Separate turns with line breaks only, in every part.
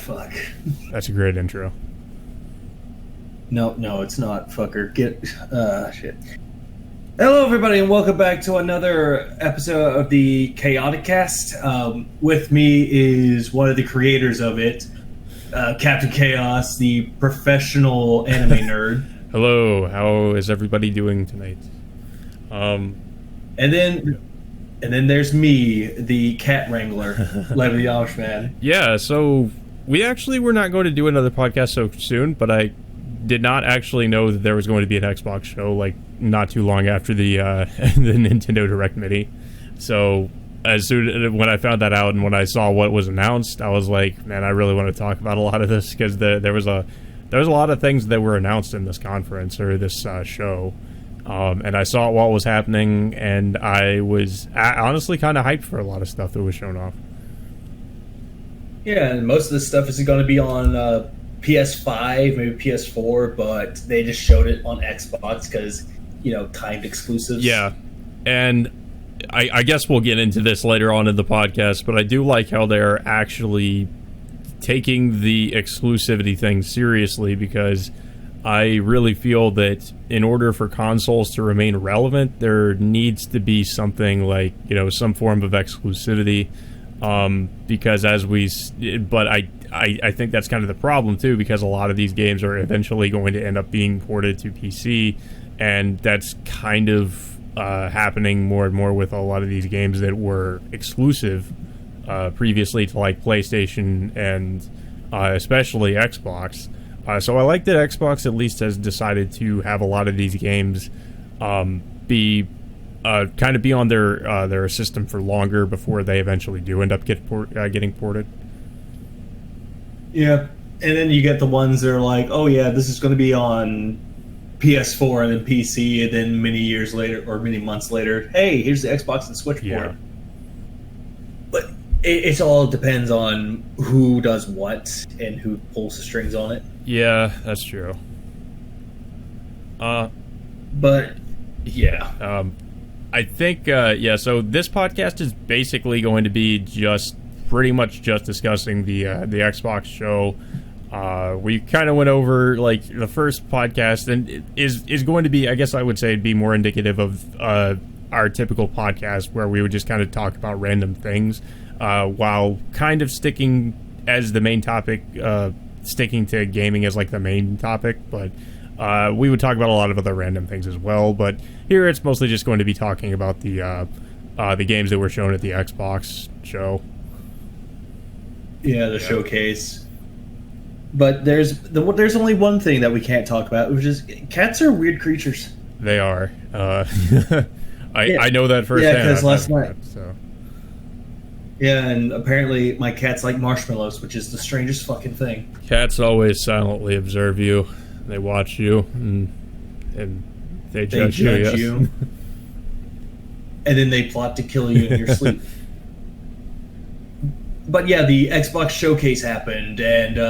fuck.
That's a great intro.
No, it's not, fucker. Shit. Hello, everybody, and welcome back to another episode of the Kaotikast. With me is one of the creators of it, Captain Kaos, the professional anime nerd.
Hello, how is everybody doing tonight?
And then there's me, the cat wrangler, Levy man.
Yeah, so we actually were not going to do another podcast so soon, but I did not actually know that there was going to be an Xbox show like not too long after the the Nintendo Direct Mini. So when I found that out and when I saw what was announced, I was like, man, I really want to talk about a lot of this because there was a lot of things that were announced in this conference or this show. And I saw what was happening, and I was honestly kind of hyped for a lot of stuff that was shown off.
Yeah, and most of this stuff is going to be on PS5, maybe PS4, but they just showed it on Xbox because, timed exclusives.
Yeah, and I guess we'll get into this later on in the podcast, but I do like how they're actually taking the exclusivity thing seriously because I really feel that in order for consoles to remain relevant, there needs to be something like, some form of exclusivity. Because I think that's kind of the problem too, because a lot of these games are eventually going to end up being ported to PC, and that's kind of happening more and more with a lot of these games that were exclusive previously to like PlayStation and especially Xbox. So I like that Xbox at least has decided to have a lot of these games be on their system for longer before they eventually do end up getting ported.
Yeah, and then you get the ones that are like, oh yeah, this is going to be on PS4 and then PC, and then many years later or many months later, hey, here's the Xbox and Switch port. But it all depends on who does what and who pulls the strings on it.
Yeah, that's true.
But yeah.
I think, so this podcast is basically going to be pretty much just discussing the Xbox show. We kind of went over, like, the first podcast, and it is going to be, I guess I would say, be more indicative of our typical podcast, where we would just kind of talk about random things, while kind of sticking as the main topic, sticking to gaming as, like, the main topic, but we would talk about a lot of other random things as well, but here it's mostly just going to be talking about the games that were shown at the Xbox show.
Yeah, the showcase. But there's only one thing that we can't talk about, which is cats are weird creatures.
They are. I know that firsthand.
Yeah, because last night.
So.
Yeah, and apparently my cats like marshmallows, which is the strangest fucking thing.
Cats always silently observe you. They watch you, and they judge you. Yes.
And then they plot to kill you in your sleep. But yeah, the Xbox showcase happened, and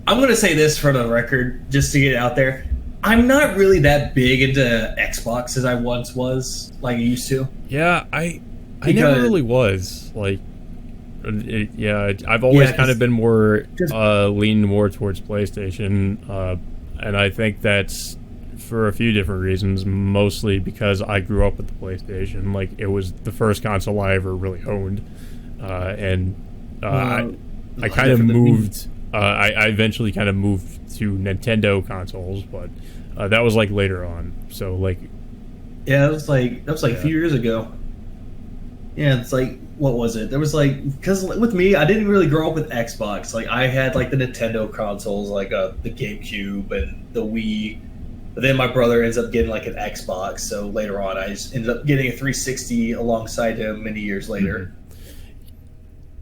I'm going to say this for the record, just to get it out there. I'm not really that big into Xbox as I once was, like I used to.
Yeah, I never really was. Like, I've always kind of been more leaned more towards PlayStation. And I think that's for a few different reasons, mostly because I grew up with the PlayStation. Like, it was the first console I ever really owned. I kind of moved... I eventually kind of moved to Nintendo consoles, but that was, like, later on. So, like...
Yeah, that was a few years ago. Yeah, it's like... What was it? There was like, because with me, I didn't really grow up with Xbox. Like, I had like the Nintendo consoles, like the GameCube and the Wii. But then my brother ends up getting like an Xbox. So later on, I just ended up getting a 360 alongside him many years later. Mm-hmm.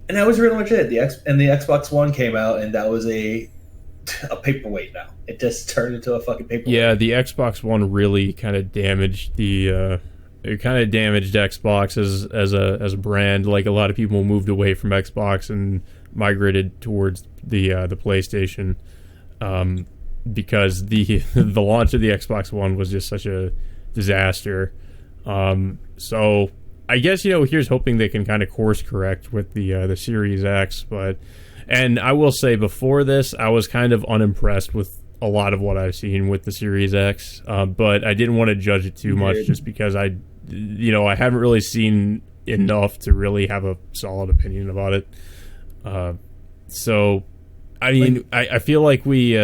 And that was really much it. The Xbox One came out, and that was a paperweight now. It just turned into a fucking paperweight.
Yeah, the Xbox One really kind of damaged the. It kind of damaged Xbox as a brand. Like, a lot of people moved away from Xbox and migrated towards the PlayStation, because the launch of the Xbox One was just such a disaster. So I guess here's hoping they can kind of course correct with the Series X, but And I will say, before this, I was kind of unimpressed with a lot of what I've seen with the Series X, but I didn't want to judge it too much just because I haven't really seen enough to really have a solid opinion about it. So, I mean, I feel like we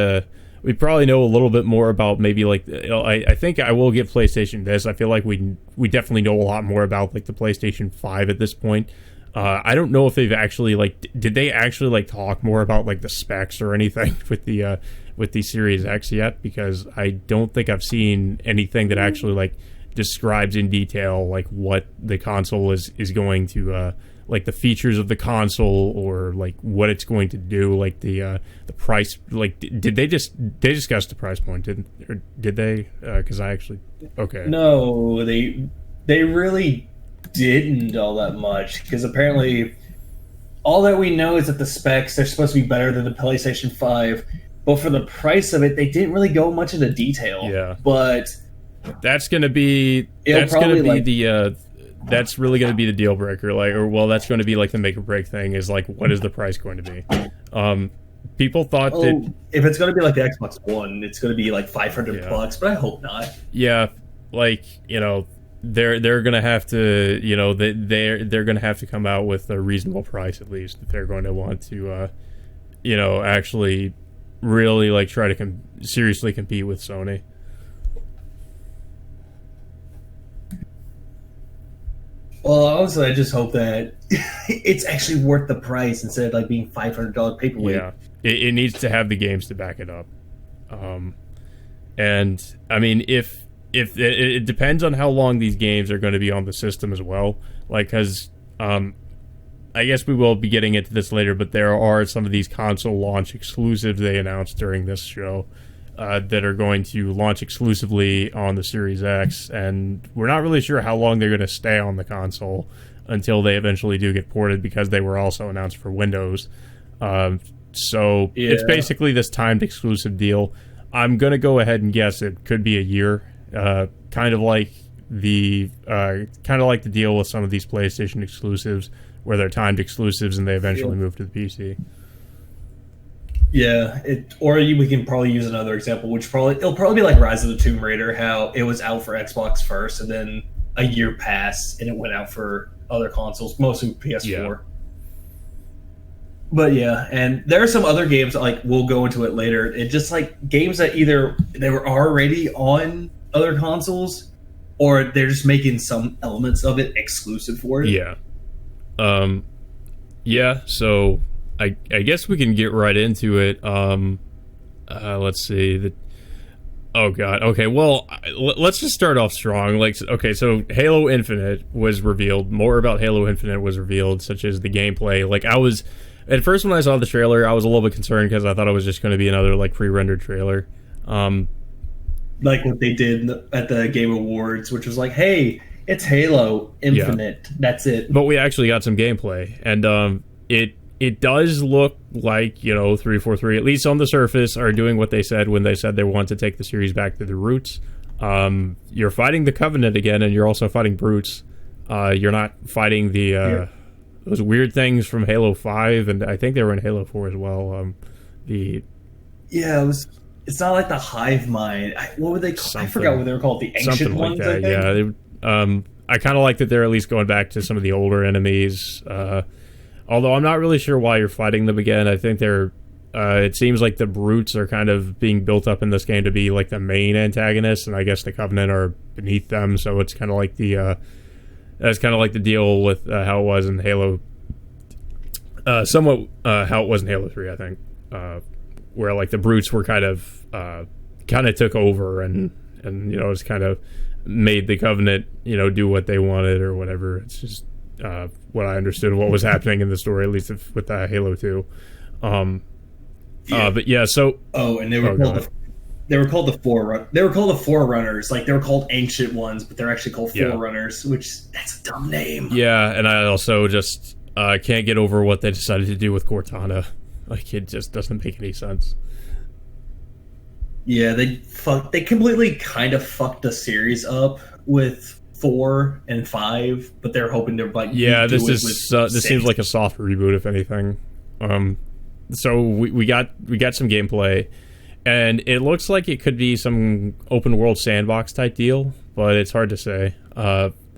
probably know a little bit more about maybe like I think I will give PlayStation this. I feel like we definitely know a lot more about like the PlayStation 5 at this point. I don't know if they've actually did they actually like talk more about like the specs or anything with the Series X yet, because I don't think I've seen anything that actually like describes in detail like what the console is going to like the features of the console, or like what it's going to do, like the price. Like, did they discuss the price point? Did they? Because I actually
No, they really didn't all that much, because apparently all that we know is that the specs, they're supposed to be better than the PlayStation 5, but for the price of it, they didn't really go much into detail.
Yeah,
but
that's going to be that's really going to be the deal breaker. That's going to be like the make or break thing, is like, what is the price going to be? People thought that
if it's going to be like the Xbox One, it's going to be like $500, but I hope not.
Yeah, like, they're going to have to, they're going to have to come out with a reasonable price, at least, if they're going to want to, actually really like try to seriously compete with Sony.
Well, also, I just hope that it's actually worth the price instead of like being $500 paperweight.
Yeah, it needs to have the games to back it up. And I mean, if it depends on how long these games are going to be on the system as well. Like, because I guess we will be getting into this later, but there are some of these console launch exclusives they announced during this show that are going to launch exclusively on the Series X, and we're not really sure how long they're going to stay on the console until they eventually do get ported, because they were also announced for Windows. So it's basically this timed exclusive deal. I'm going to go ahead and guess it could be a year, kind of like the deal with some of these PlayStation exclusives, where they're timed exclusives and they eventually move to the PC.
Yeah, we can probably use another example, it'll probably be like Rise of the Tomb Raider, how it was out for Xbox first, and then a year passed and it went out for other consoles, mostly PS4. Yeah. But yeah, and there are some other games, like we'll go into it later. It's just like games that either they were already on other consoles, or they're just making some elements of it exclusive for it.
Yeah. So I guess we can get right into it. Let's see. Oh god. Okay. Well, let's just start off strong. So Halo Infinite was revealed. More about Halo Infinite was revealed, such as the gameplay. Like, I was at first, when I saw the trailer, I was a little bit concerned because I thought it was just going to be another like pre-rendered trailer.
Like what they did at the Game Awards, which was like, hey, it's Halo Infinite. Yeah. That's it.
But we actually got some gameplay, and it does look like, 343, at least on the surface, are doing what they said when they said they want to take the series back to the roots. You're fighting the Covenant again, and you're also fighting brutes. You're not fighting those weird things from Halo 5, and I think they were in Halo 4 as well.
It's not like the hive mind. What were they called? I forgot what they were called. The ancient ones,
like that. Yeah. I kind of like that they're at least going back to some of the older enemies. Although I'm not really sure why you're fighting them again. I think they're. It seems like the brutes are kind of being built up in this game to be like the main antagonists, and I guess the Covenant are beneath them. So it's kind of like that's kind of like the deal with how it was in Halo. Somewhat how it was in Halo 3, I think, where like the brutes were kind of took over and it's kind of made the Covenant do what they wanted or whatever. It's just what I understood what was happening in the story, at least with Halo 2. But yeah, so
and they were called the Forerunners. Like, they were called Ancient Ones, but they're actually called Forerunners, which that's a dumb name.
Yeah, and I also just can't get over what they decided to do with Cortana. Like, it just doesn't make any sense.
Yeah, they completely kind of fucked the series up with 4 and 5, but they're hoping to like
this seems like a soft reboot, if anything. so we got some gameplay, and it looks like it could be some open world sandbox type deal, but it's hard to say.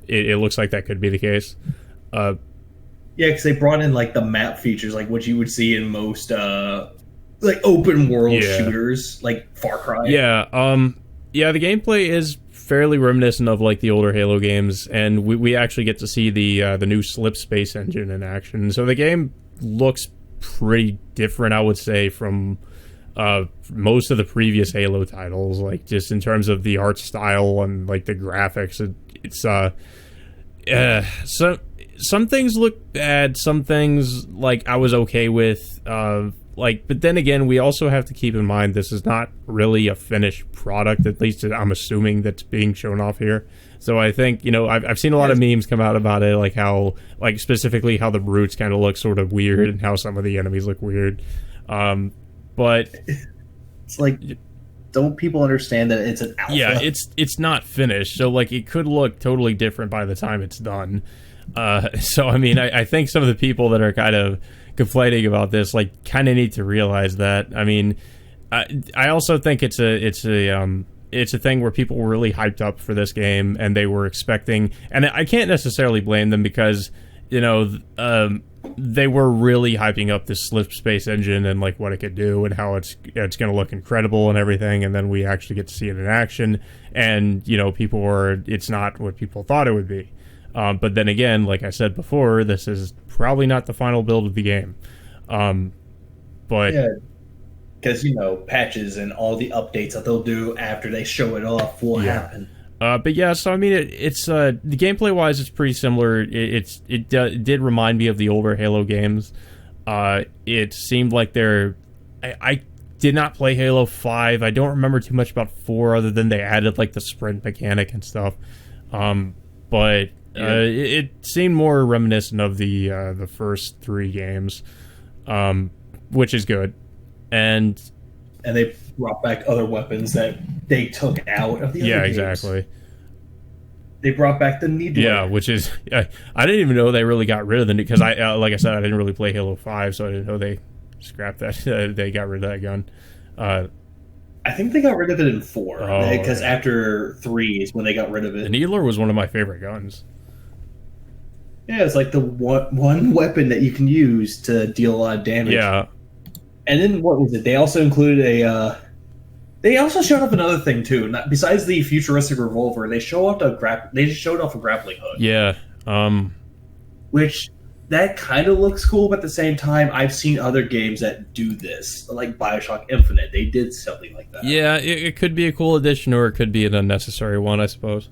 It looks like that could be the case.
Yeah, because they brought in like the map features, like what you would see in most like open world shooters, like Far Cry.
Yeah, the gameplay is fairly reminiscent of like the older Halo games, and we actually get to see the new Slip Space engine in action. So the game looks pretty different, I would say, from most of the previous Halo titles, like just in terms of the art style and like the graphics. It's so some things look bad, some things like I was okay with, but then again, we also have to keep in mind this is not really a finished product, at least I'm assuming that's being shown off here. So I think, I've seen a lot of memes come out about it, like how, like specifically how the brutes kind of look sort of weird and how some of the enemies look weird. But
it's like, don't people understand that it's an alpha?
Yeah, it's not finished, so like it could look totally different by the time it's done. So I mean, I think some of the people that are kind of conflating about this like kind of need to realize that. I mean, I also think it's a thing where people were really hyped up for this game and they were expecting, and I can't necessarily blame them because they were really hyping up this Slip Space engine and like what it could do and how it's going to look incredible and everything, and then we actually get to see it in action, and it's not what people thought it would be. But then again, like I said before, this is probably not the final build of the game. But
yeah, because patches and all the updates that they'll do after they show it off will happen.
But yeah, so I mean, it's the gameplay wise, it's pretty similar. It did remind me of the older Halo games. It seemed like I did not play Halo 5. I don't remember too much about 4 other than they added like the sprint mechanic and stuff. But it seemed more reminiscent of the first 3 games, which is good. And
they brought back other weapons that they took out of the other games.
Exactly.
They brought back the needler.
Yeah, which is I didn't even know they really got rid of the because I like I said, I didn't really play Halo 5, so I didn't know they scrapped that. They got rid of that gun.
I think they got rid of it in 4 because after 3 is when they got rid of it.
The needler was one of my favorite guns.
Yeah, it's like the one weapon that you can use to deal a lot of damage.
Yeah.
And then what was it? They also included they also showed off another thing too. Besides the futuristic revolver, they showed off a grappling hook.
Yeah.
Which that kind of looks cool, but at the same time, I've seen other games that do this, like BioShock Infinite. They did something like that.
Yeah, it could be a cool addition, or it could be an unnecessary one, I suppose.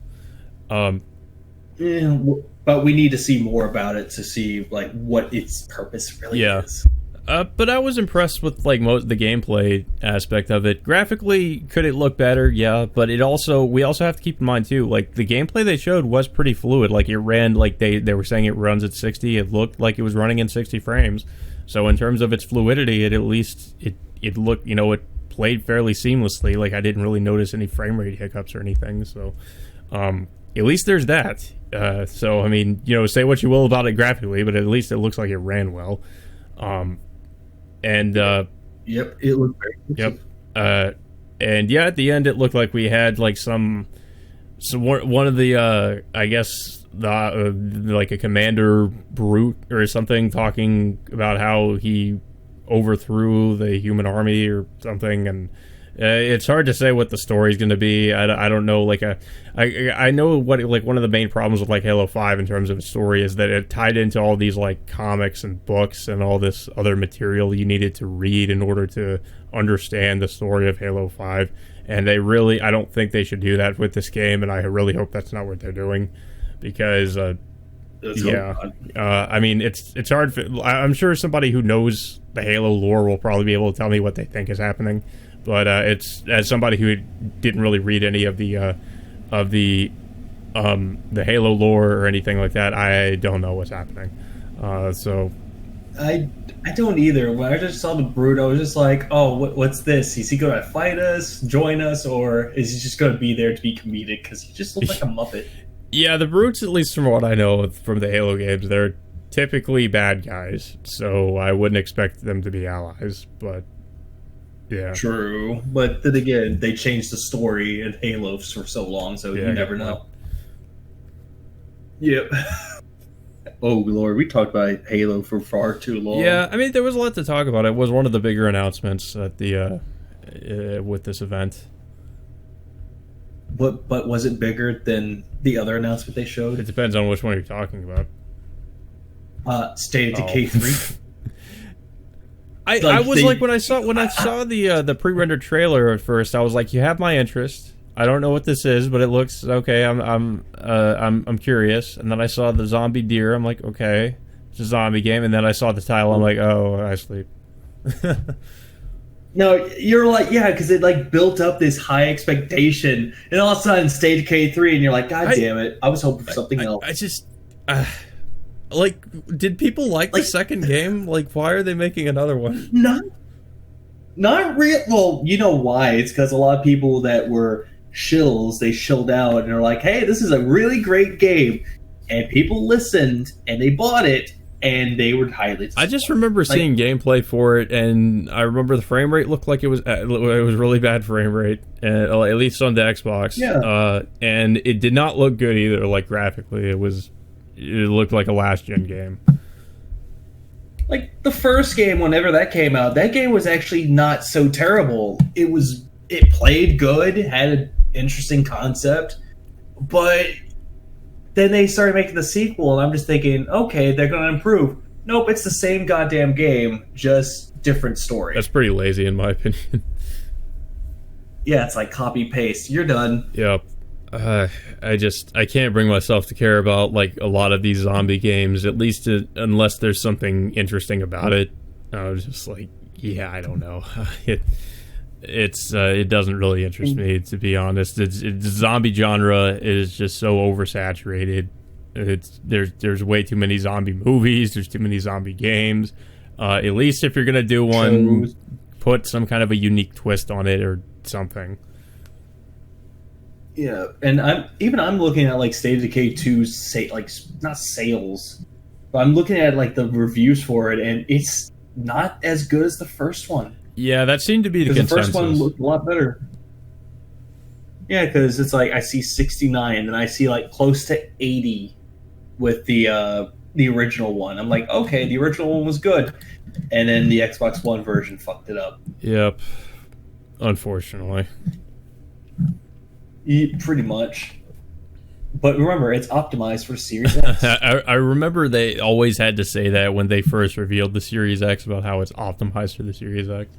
Yeah, but we need to see more about it to see like what its purpose really is.
But I was impressed with like most the gameplay aspect of it. Graphically, could it look better? Yeah, but we also have to keep in mind too, like the gameplay they showed was pretty fluid. Like it ran like they were saying it runs at 60. It looked like it was running in 60 frames. So in terms of its fluidity, it looked, it played fairly seamlessly. Like I didn't really notice any frame rate hiccups or anything. So at least there's that. So I mean, say what you will about it graphically, but at least it looks like it ran well. And
yep, it looked very good.
Yep. And yeah, at the end it looked like we had like one of the I guess the like a commander brute or something talking about how he overthrew the human army or something, and it's hard to say what the story's going to be. I don't know. Like I know what like one of the main problems with like Halo 5 in terms of its story is that it tied into all these like comics and books and all this other material you needed to read in order to understand the story of Halo 5. And I don't think they should do that with this game, and I really hope that's not what they're doing, because I mean it's hard. I'm sure somebody who knows the Halo lore will probably be able to tell me what they think is happening. But it's as somebody who didn't really read any of the Halo lore or anything like that, I don't know what's happening. So
I don't either. When I just saw the brute, I was just like, oh, what's this? Is he going to fight us, join us, or is he just going to be there to be comedic? Because he just looks like a Muppet.
Yeah, the brutes, at least from what I know from the Halo games, typically bad guys, so I wouldn't expect them to be allies, but yeah.
True. But then again, they changed the story in Halo for so long, so you never know. Yep. Oh, Lord, we talked about Halo for far too long.
Yeah, I mean, there was a lot to talk about. It was one of the bigger announcements at the with this event.
But was it bigger than the other announcement they showed?
It depends on which one you're talking about.
State of Decay 3.
I was like when I saw the pre-rendered trailer at first, I was like, you have my interest. I don't know what this is, but it looks okay. I'm curious. And then I saw the zombie deer. I'm like, okay, it's a zombie game. And then I saw the title. I'm like, oh, I sleep.
No, you're like, yeah, because it like built up this high expectation, and all of a sudden, State of Decay 3, and you're like, God damn it, I was hoping for something else.
I just like, did people like the second game? Like, why are they making another one?
Not real. Well, you know why? It's because a lot of people that were shills, they shilled out and they're like, hey, this is a really great game, and people listened and they bought it, and they were highly disappointed.
I just remember seeing gameplay for it, and I remember the frame rate looked like it was really bad frame rate, at least on the Xbox.
Yeah.
And it did not look good either. Like graphically, it looked like a last gen game.
Like the first game, whenever that came out, that game was actually not so terrible. It played good, had an interesting concept, but then they started making the sequel, and I'm just thinking, okay, they're going to improve. Nope, it's the same goddamn game, just different story.
That's pretty lazy, in my opinion.
Yeah, it's like copy paste. You're done.
Yep. I can't bring myself to care about like a lot of these zombie games, at least unless there's something interesting about it. I was just like, yeah, I don't know. It doesn't really interest me, to be honest. The zombie genre is just so oversaturated. There's way too many zombie movies. There's too many zombie games. At least if you're gonna do one, put some kind of a unique twist on it or something.
Yeah, and I'm looking at like State of Decay 2's not sales, but I'm looking at like the reviews for it, and it's not as good as the first one.
Yeah, that seemed to be the consensus.
The first one looked a lot better. Yeah, because it's like I see 69, and I see like close to 80 with the original one. I'm like, okay, the original one was good, and then the Xbox One version fucked it up.
Yep, unfortunately.
Yeah, pretty much. But remember, it's optimized for Series X.
I remember they always had to say that when they first revealed the Series X about how it's optimized for the Series X.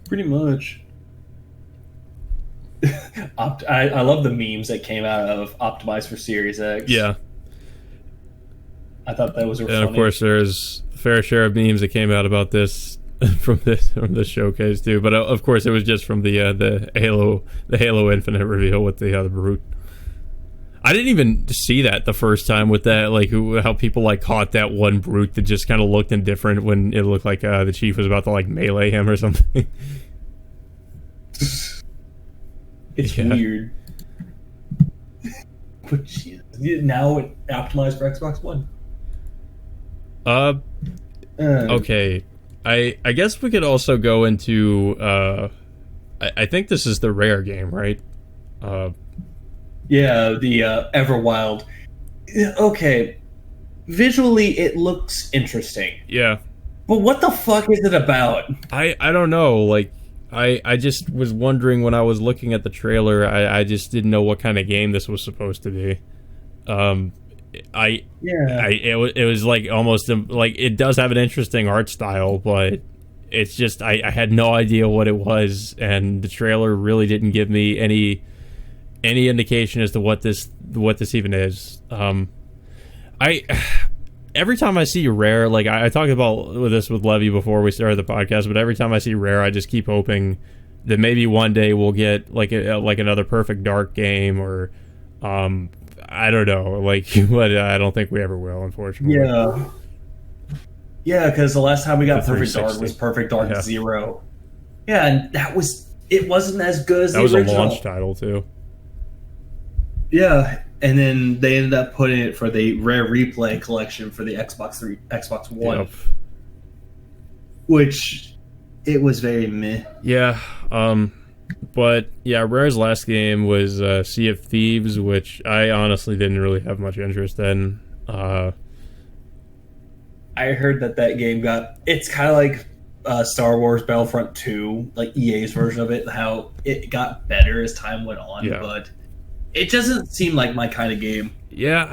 Pretty much. I love the memes that came out of optimized for Series X.
Yeah.
I thought that was funny.
And of course, there's a fair share of memes that came out about this from this showcase too. But of course, it was just from the Halo Infinite reveal with the Brute. I didn't even see that the first time with that, like how people like caught that one Brute that just kind of looked indifferent when it looked like the Chief was about to like melee him or something.
It's weird. But now it optimized for Xbox One.
Okay. I guess we could also go into I think this is the Rare game, right?
Yeah, the Everwild. Okay. Visually it looks interesting.
Yeah.
But what the fuck is it about?
I don't know, like I just was wondering when I was looking at the trailer, I just didn't know what kind of game this was supposed to be. It was like almost like it does have an interesting art style, but it's just I had no idea what it was, and the trailer really didn't give me any indication as to what this even is. Every time I see Rare, like I talked about this with Levy before we started the podcast, but every time I see Rare, I just keep hoping that maybe one day we'll get like another Perfect Dark game, or I don't know, like, but I don't think we ever will, unfortunately.
Yeah, because the last time we got Perfect Dark was Perfect Dark 0. Yeah, and it wasn't as good as the original.
That was a launch title too.
Yeah, and then they ended up putting it for the Rare Replay collection for the Xbox One,
Yep.
which it was very meh.
Yeah, but yeah, Rare's last game was Sea of Thieves, which I honestly didn't really have much interest in.
I heard that game it's kind of like Star Wars Battlefront 2, like EA's version of it, how it got better as time went on,
Yeah.
but it doesn't seem like my kind of game.
Yeah,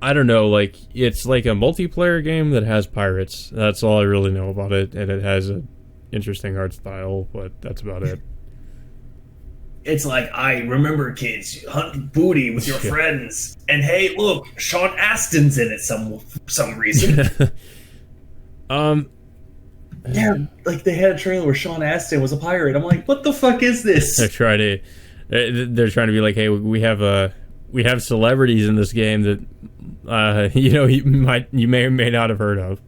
I don't know, like, it's like a multiplayer game that has pirates. That's all I really know about it, and it has an interesting art style, but that's about it.
It's like, I remember, kids, hunt booty with your friends, and hey, look, Sean Astin's in it some reason. Yeah, like they had a trailer where Sean Astin was a pirate. I'm like, what the fuck is this?
They're trying to be like, hey, we have celebrities in this game that you may or may not have heard of.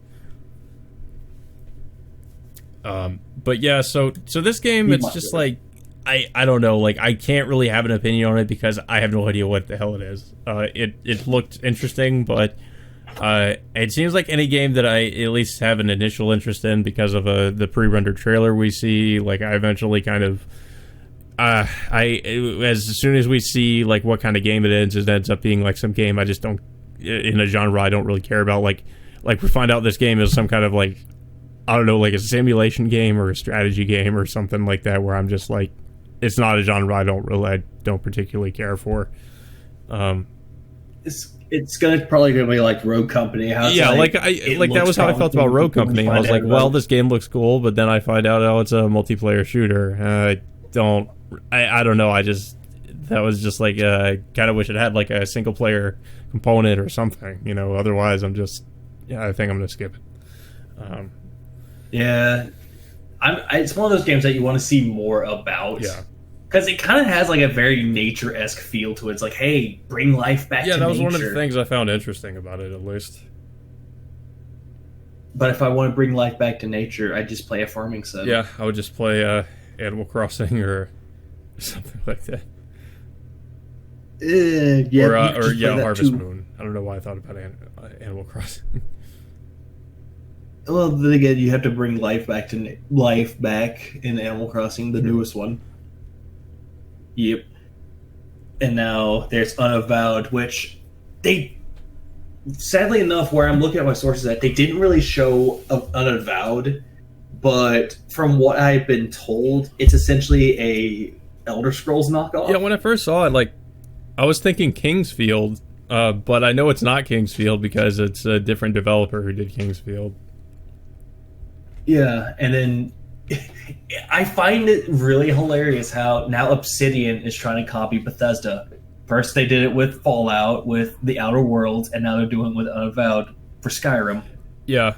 But yeah, so this game, it's just like, I don't know, like, I can't really have an opinion on it because I have no idea what the hell it is. It looked interesting, but it seems like any game that I at least have an initial interest in because of the pre-rendered trailer we see. Like, I eventually kind of as soon as we see like what kind of game it is, it ends up being like some game I just don't, in a genre I don't really care about. Like we find out this game is some kind of like, I don't know, like a simulation game or a strategy game or something like that, where I'm just like, it's not a genre I don't particularly care for.
It's probably gonna be like Rogue Company. How it's
that was how I felt about Rogue Company. I was like, well, this game looks cool, but then I find out, oh, it's a multiplayer shooter. I don't know. That was just like, kind of wish it had like a single player component or something, otherwise I think I'm gonna skip it.
Yeah, it's one of those games that you want to see more about.
Yeah,
because it kind of has like a very nature-esque feel to it. It's like, hey, bring life back to nature.
Yeah, that was one of the things I found interesting about it, at least.
But if I want to bring life back to nature, I just play a farming sim.
Yeah, I would just play Animal Crossing or something like that. Harvest Moon. I don't know why I thought about Animal Crossing.
Well, then again, you have to bring life back in Animal Crossing, the newest one. Yep. And now there's Unavowed, which they, sadly enough, where I'm looking at my sources, that they didn't really show Unavowed, but from what I've been told, it's essentially a Elder Scrolls knockoff.
Yeah, when I first saw it, like, I was thinking Kingsfield, but I know it's not Kingsfield because it's a different developer who did Kingsfield.
Yeah, and then I find it really hilarious how now Obsidian is trying to copy Bethesda. First they did it with Fallout, with The Outer Worlds, and now they're doing it with Unavowed for Skyrim. Yeah.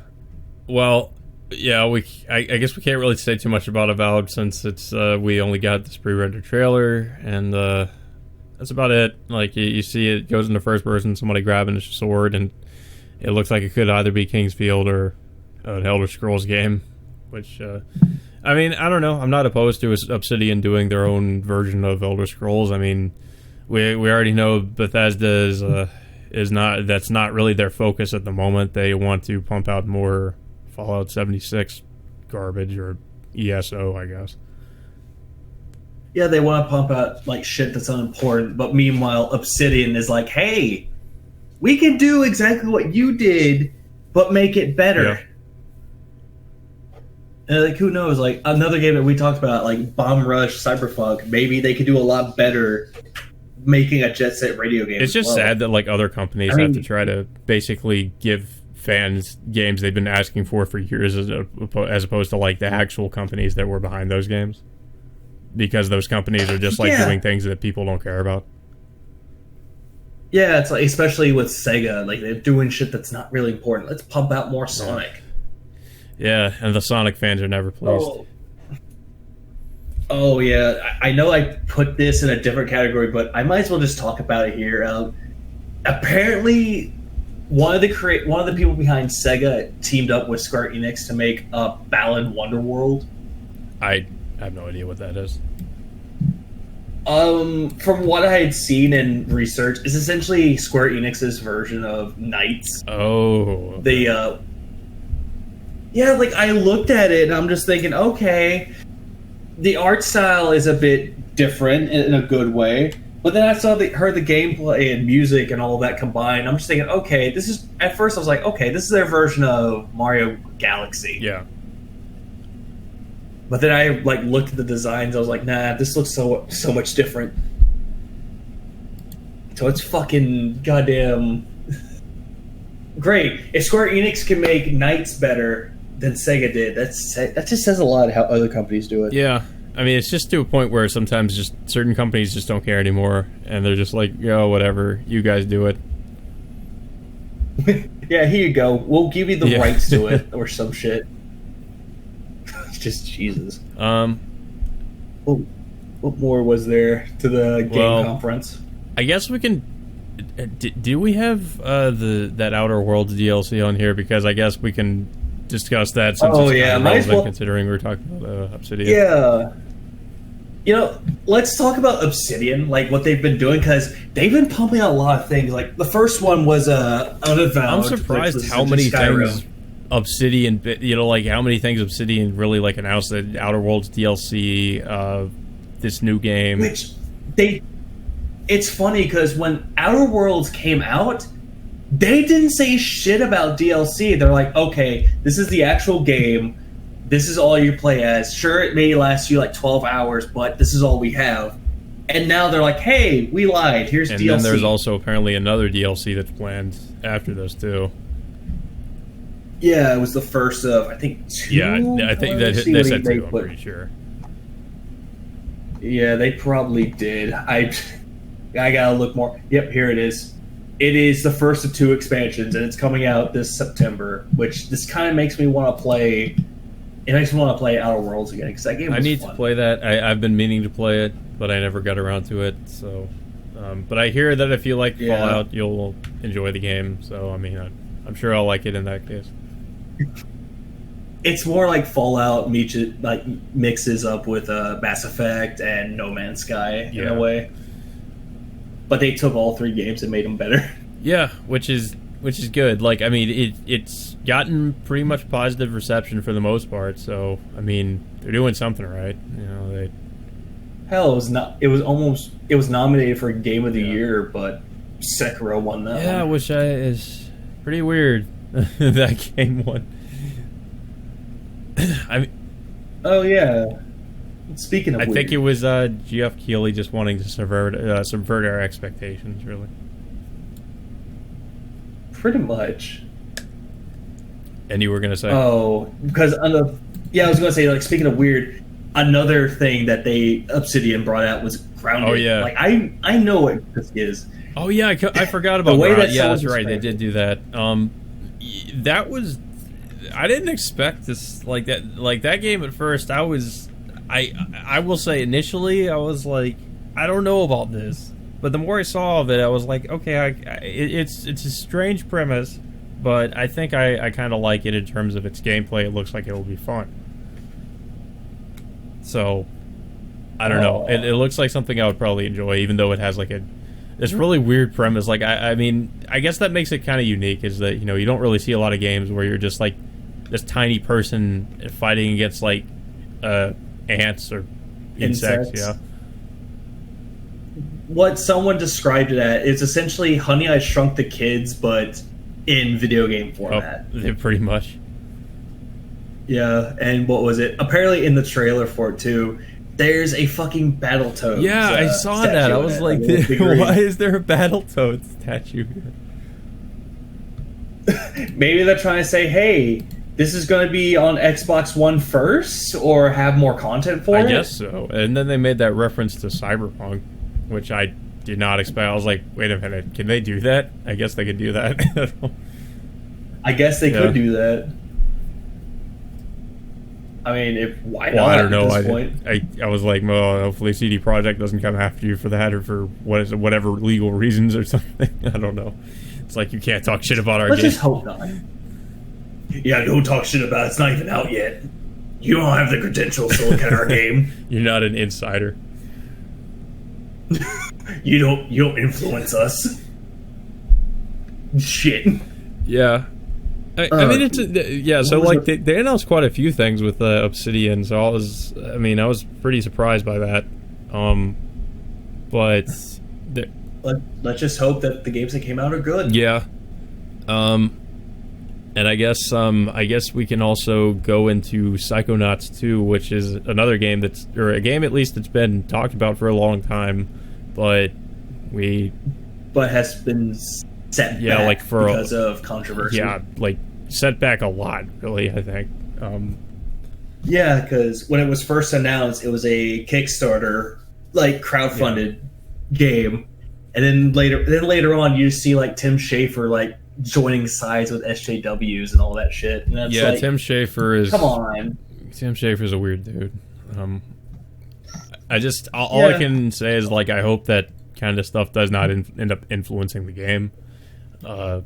Well, yeah, I guess we can't really say too much about Avowed since it's we only got this pre-rendered trailer, and that's about it. Like, you see it goes into first person, somebody grabbing a sword, and it looks like it could either be Kingsfield or an Elder Scrolls game, which, I mean, I don't know. I'm not opposed to Obsidian doing their own version of Elder Scrolls. I mean, we already know Bethesda that's not really their focus at the moment. They want to pump out more Fallout 76 garbage, or ESO, I guess.
Yeah, they want to pump out like shit that's unimportant, but meanwhile, Obsidian is like, hey, we can do exactly what you did, but make it better.
Yeah.
And like, who knows? Like, another game that we talked about, like Bomb Rush, Cyberpunk, maybe they could do a lot better making a Jet Set Radio game.
It's just sad that like other companies have to try to basically give fans games they've been asking for years, as opposed to like the actual companies that were behind those games, because those companies are just like doing things that people don't care about.
Yeah, it's like, especially with Sega, like they're doing shit that's not really important. Let's pump out more Sonic.
Yeah, and the Sonic fans are never pleased.
Oh yeah, I know I put this in a different category, but I might as well just talk about it here. Apparently, one of the people behind Sega teamed up with Square Enix to make Balan Wonderworld.
I have no idea what that is.
From what I had seen and research, it's essentially Square Enix's version of Knights.
Oh.
They, yeah, like I looked at it and I'm just thinking, okay, the art style is a bit different in a good way. But then I heard the gameplay and music and all of that combined. I'm just thinking, okay, this is. At first, I was like, okay, this is their version of Mario Galaxy.
Yeah.
But then I like looked at the designs. I was like, nah, this looks so much different. So it's fucking goddamn great. If Square Enix can make Knights better than Sega did, that just says a lot how other companies do it.
Yeah. I mean, it's just to a point where sometimes just certain companies just don't care anymore, and they're just like, yo, whatever, you guys do it.
Yeah, here you go. We'll give you the rights to it, or some shit. Just Jesus. What more was there to the game conference?
I guess we can. Do we have that Outer Worlds DLC on here? Because I guess we can discuss that since it's kind of relevant, considering we're talking about Obsidian.
Yeah. You know, let's talk about Obsidian, like what they've been doing, because they've been pumping out a lot of things. Like the first one was Unavowed.
I'm surprised how many things Obsidian, like how many things Obsidian really like announced. The Outer Worlds DLC, this new game.
Which it's funny because when Outer Worlds came out, they didn't say shit about DLC. They're like, okay, this is the actual game. This is all you play as. Sure, it may last you like 12 hours, but this is all we have. And now they're like, hey, we lied. Here's DLC.
And then there's also apparently another DLC that's planned after this, too.
Yeah, it was the first of, I think, 2.
Yeah, I think they said 2, I'm pretty sure.
Yeah, they probably did. I gotta look more. Yep, here it is. It is the first of 2 expansions, and it's coming out this September, which this kind of makes me want to play. It makes me want to play Outer Worlds again, because that game was
I need
fun.
to play that. I've been meaning to play it, but I never got around to it. So, but I hear that if you like Fallout, you'll enjoy the game. So, I mean, I'm sure I'll like it in that case.
It's more like Fallout mixes up with Mass Effect and No Man's Sky in a way. But they took all 3 games and made them better.
Yeah, which is good. Like, I mean, it's gotten pretty much positive reception for the most part. So, I mean, they're doing something right. You know,
Hell, it was nominated for Game of the Year, but Sekiro won that.
Yeah, which is pretty weird. That game won. I mean,
oh yeah. Speaking of,
I think it was Geoff Keighley just wanting to subvert our expectations, really.
Pretty much.
And you were gonna say?
Oh, because I was gonna say, like, speaking of weird, another thing that Obsidian brought out was Grounded.
Oh yeah.
Like I know what this is.
Oh yeah, I forgot about that. Yeah, that's right. They did do that. That was. I didn't expect this like that. Like that game at first, I will say initially I was like, I don't know about this. But the more I saw of it, I was like, okay, it's a strange premise, but I think I kind of like it in terms of its gameplay. It looks like it will be fun. So, I don't know. It looks like something I would probably enjoy, even though it has like this really weird premise. Like, I mean, I guess that makes it kind of unique, is that, you know, you don't really see a lot of games where you're just like this tiny person fighting against like ants or insects. Yeah.
What someone described it as, it's essentially Honey, I Shrunk the Kids, but in video game format.
Oh, pretty much.
Yeah, and what was it? Apparently in the trailer for it, too, there's a fucking Battletoads.
Yeah, I saw that. I was like, why is there a Battletoads statue here?
Maybe they're trying to say, hey, this is going to be on Xbox One first, or have more content for it?
I guess so. And then they made that reference to Cyberpunk, which I did not expect. I was like, wait a minute, can they do that? I guess they could do that.
I guess they could do that. I mean, why not?
I don't know.
At this point?
I was like, well, hopefully CD Projekt doesn't come after you for that, or for whatever legal reasons or something. I don't know. It's like, you can't talk shit about our game.
Let's just hope not. Yeah, don't talk shit about it. It's not even out yet. You don't have the credentials to look at our game.
You're not an insider.
You don't influence us. Shit.
Yeah. I mean, so like they announced quite a few things with Obsidian, so I was pretty surprised by that. But
let's just hope that the games that came out are good.
Yeah. And I guess we can also go into Psychonauts 2, which is another game a game at least that's been talked about for a long time, but
has been set back because of controversy.
Yeah, like set back a lot, really, I think.
Yeah, because when it was first announced, it was a Kickstarter, like crowdfunded game, and then later on, you see like Tim Schafer like joining sides with SJWs and all that shit. And that's like,
Tim Schafer is.
Come on,
Tim Schafer's a weird dude. All I can say is like I hope that kind of stuff does not end up influencing the game. I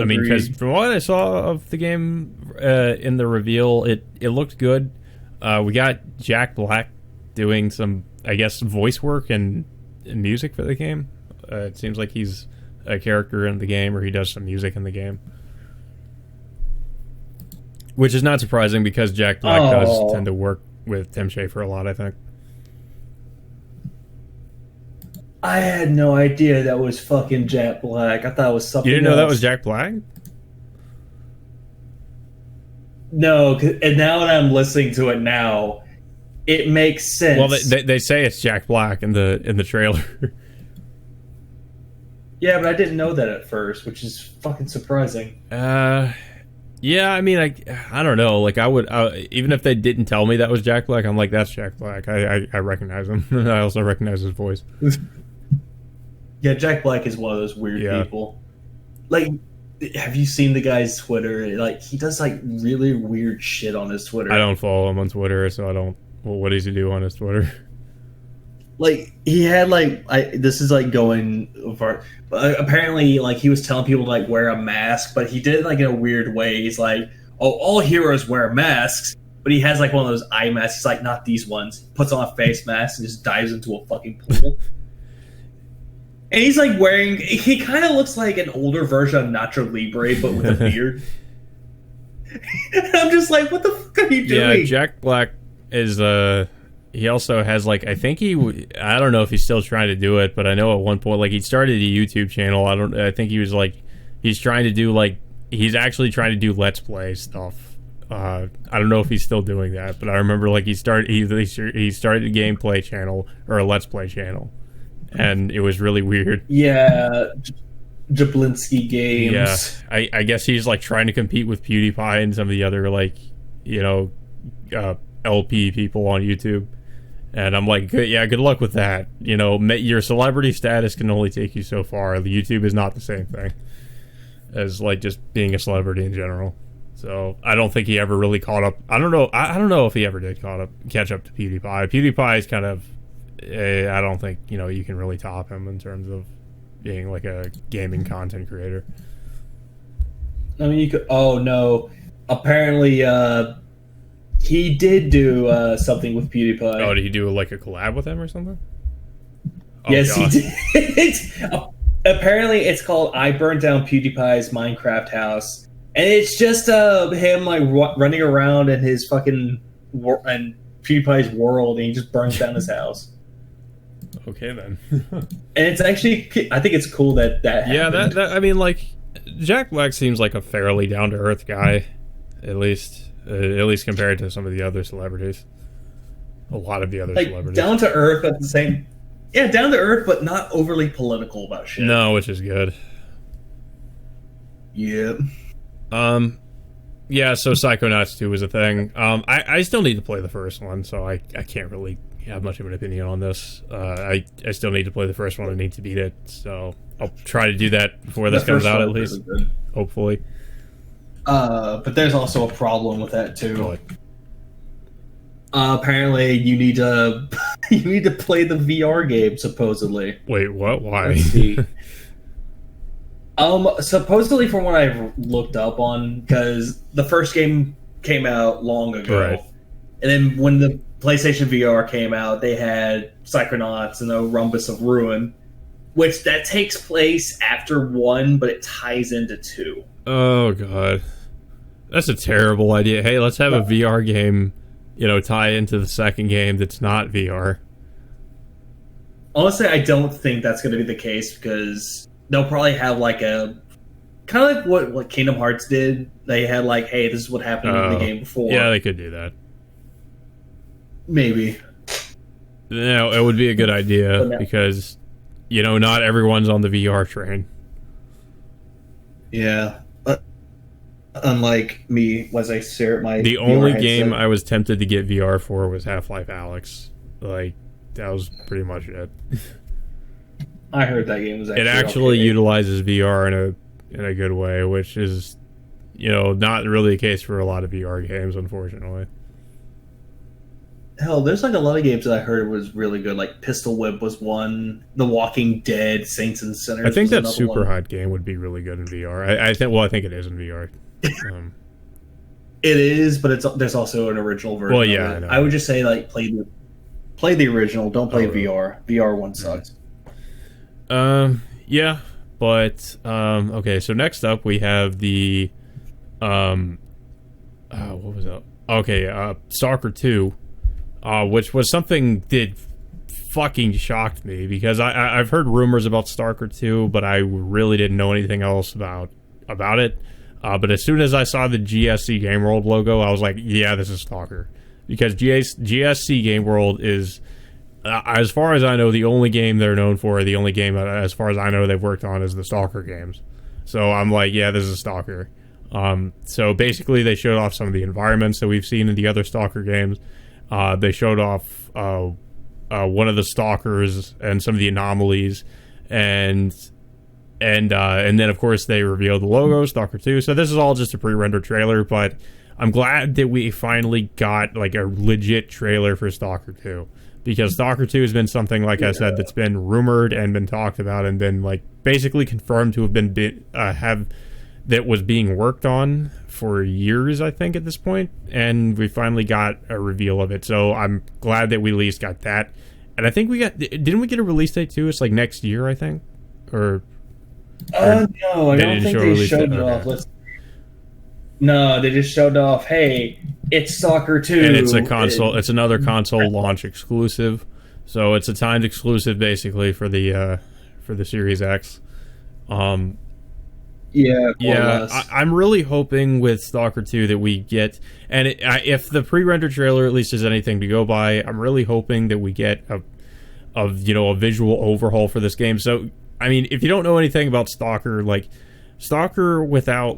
mean, because from what I saw of the game in the reveal, it looked good. We got Jack Black doing some, I guess, voice work and music for the game. It seems like he's a character in the game, or he does some music in the game, which is not surprising because Jack Black does tend to work with Tim Schafer a lot, I think.
I had no idea that was fucking Jack Black. I thought it was something.
You didn't know
else.
That was Jack Black?
No, and now that I'm listening to it now, it makes sense.
Well, they say it's Jack Black in the trailer.
Yeah, but I didn't know that at first, which is fucking surprising.
Yeah, I mean, I don't know. Like, even if they didn't tell me that was Jack Black, I'm like, that's Jack Black. I recognize him. I also recognize his voice.
Yeah, Jack Black is one of those weird people. Like, have you seen the guy's Twitter? Like, he does like really weird shit on his Twitter.
I don't follow him on Twitter, so I don't. Well, what does he do on his Twitter?
Like, he had this is like going far. Apparently, like, he was telling people to like wear a mask, but he did it like in a weird way. He's like, "Oh, all heroes wear masks," but he has like one of those eye masks. He's like, "Not these ones." Puts on a face mask and just dives into a fucking pool. And he's like wearing. He kind of looks like an older version of Nacho Libre, but with a beard. And I'm just like, what the fuck are you doing?
Yeah, Jack Black is he also has like I don't know if he's still trying to do it, but I know at one point like he started a YouTube channel. I think he was like he's trying to do like he's actually trying to do Let's Play stuff. I don't know if he's still doing that, but I remember like he started a gameplay channel or a Let's Play channel, and it was really weird.
Yeah, Jablinski Games.
Yeah, I guess he's like trying to compete with PewDiePie and some of the other like LP people on YouTube. And I'm like, good luck with that. You know, your celebrity status can only take you so far. The YouTube is not the same thing as like just being a celebrity in general. So I don't think he ever really caught up. I don't know if he ever did catch up to PewDiePie. PewDiePie is kind of, I don't think you can really top him in terms of being like a gaming content creator.
I mean, you could. Oh no! Apparently, he did do something with PewDiePie.
Oh, did he do like a collab with him or something? Oh,
yes, God. He did. Apparently, it's called "I Burned Down PewDiePie's Minecraft House," and it's just him like running around in his fucking and PewDiePie's world, and he just burns down his house.
Okay, then.
And it's actually, I think it's cool that happened.
Yeah, that I mean, like, Jack Black seems like a fairly down to earth guy, at least compared to some of the other celebrities. A lot of the other celebrities.
Down to earth, but the same. Yeah, down to earth, but not overly political about shit.
No, which is good.
Yeah.
Yeah, so Psychonauts 2 was a thing. I still need to play the first one, so I can't really have much of an opinion on this. I still need to play the first one. I need to beat it, so I'll try to do that before this comes out, at least. Really hopefully.
But there's also a problem with that too. Apparently, you need to play the VR game. Supposedly.
Wait, what? Why?
Let's see. Supposedly, from what I've looked up on, because the first game came out long ago,
right.
And then when PlayStation VR came out, they had Psychonauts and the Rhombus of Ruin, which that takes place after 1, but it ties into 2.
Oh god, that's a terrible idea. Hey, let's have a VR game, tie into the second game that's not VR.
Honestly, I don't think that's going to be the case because they'll probably have like a kind of like what Kingdom Hearts did. They had like, hey, this is what happened in the game before.
Yeah, they could do that.
Maybe.
No, it would be a good idea because, not everyone's on the VR train.
Yeah. Unlike me, was I stare at my
The
VR
only
headset.
game I was tempted to get VR for was Half-Life Alyx. Like, that was pretty much it.
I heard that game was
actually
okay.
utilizes VR in a good way, which is, not really the case for a lot of VR games, unfortunately.
Hell, there's like a lot of games that I heard was really good. Like Pistol Whip was one. The Walking Dead, Saints and Sinners.
I think
was
that Super
one.
Hot game would be really good in VR. I think it is in VR.
It is, but there's also an original version.
Well, yeah,
of it.
I know.
I would just say like play the original. Don't play
really?
VR. VR one sucks.
Yeah, but okay. So next up we have the what was that? Okay, Stalker 2, which was something that fucking shocked me because I've heard rumors about Stalker 2, but I really didn't know anything else about it. But as soon as I saw the GSC Game World logo, I was like, yeah, this is Stalker. Because GSC Game World is, as far as I know, the only game they're known for, the only game, as far as I know, they've worked on is the Stalker games. So I'm like, yeah, this is Stalker. So basically, they showed off some of the environments that we've seen in the other Stalker games. They showed off one of the Stalkers and some of the anomalies, and then of course they revealed the logo, Stalker 2. So this is all just a pre-rendered trailer, but I'm glad that we finally got like a legit trailer for Stalker 2, because Stalker 2 has been something, like I said, that's been rumored and been talked about and been like basically confirmed to have been that was being worked on for years, I think, at this point, and we finally got a reveal of it. So I'm glad that we at least got that. And I think didn't we get a release date too? It's like next year, I think, or
no, I don't think they showed it off. No, they just showed off, hey, it's Stalker 2.
And it's a console. It's another console launch exclusive. So it's a timed exclusive, basically, for the Series X.
Yeah.
I'm really hoping with Stalker 2 that we get, and if the pre-rendered trailer at least is anything to go by, I'm really hoping that we get a visual overhaul for this game. So, I mean, if you don't know anything about Stalker, like Stalker without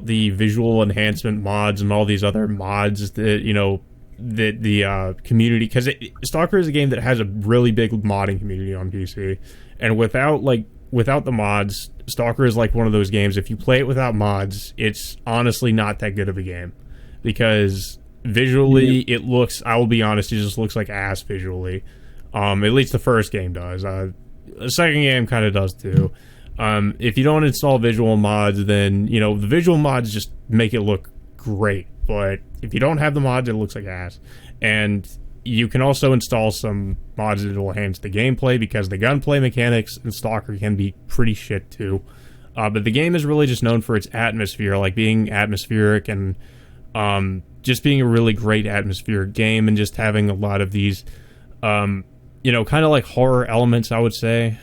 the visual enhancement mods and all these other mods that the community, because Stalker is a game that has a really big modding community on PC, and without the mods, Stalker is like one of those games, if you play it without mods, it's honestly not that good of a game, because visually it looks, I will be honest, it just looks like ass visually. At least the first game does. The second game kind of does too. If you don't install visual mods, then the visual mods just make it look great, but if you don't have the mods, it looks like ass. And you can also install some mods that will enhance the gameplay, because the gunplay mechanics in Stalker can be pretty shit too. But the game is really just known for its atmosphere, like being atmospheric and just being a really great atmospheric game, and just having a lot of these, kind of like horror elements, I would say.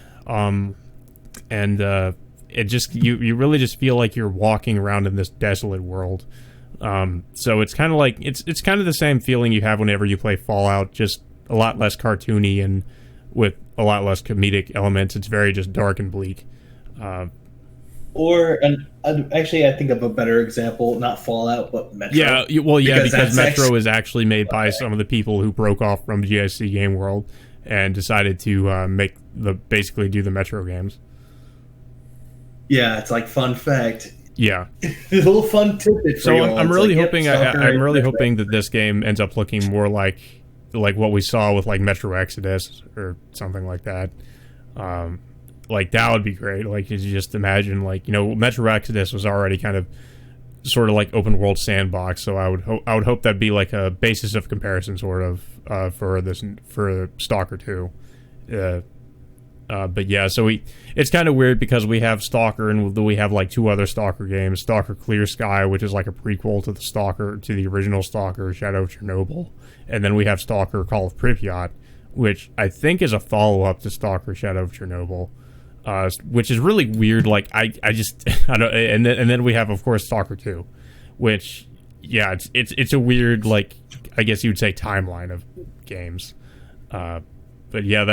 It just you really just feel like you're walking around in this desolate world. So it's kind of like it's kind of the same feeling you have whenever you play Fallout, just a lot less cartoony and with a lot less comedic elements. It's very just dark and bleak.
Actually, I think of a better example, not Fallout, but Metro.
Yeah, well, yeah, because Metro is actually made by some of the people who broke off from GSC Game World and decided to basically do the Metro games.
Yeah, it's like fun fact.
Yeah,
a little fun tidbit.
So I'm really hoping I'm really hoping that this game ends up looking more like what we saw with like Metro Exodus or something like that. Like that would be great. Like, you just imagine, like, Metro Exodus was already kind of sort of like open world sandbox. So I would hope that'd be like a basis of comparison, sort of, for Stalker 2. But yeah, so it's kind of weird because we have Stalker and we have like 2 other Stalker games: Stalker Clear Sky, which is like a prequel to the original Stalker Shadow of Chernobyl, and then we have Stalker Call of Pripyat, which I think is a follow up to Stalker Shadow of Chernobyl, which is really weird. Like I just I don't, and then we have, of course, Stalker 2, which it's a weird, like, I guess you would say, timeline of games. But yeah, I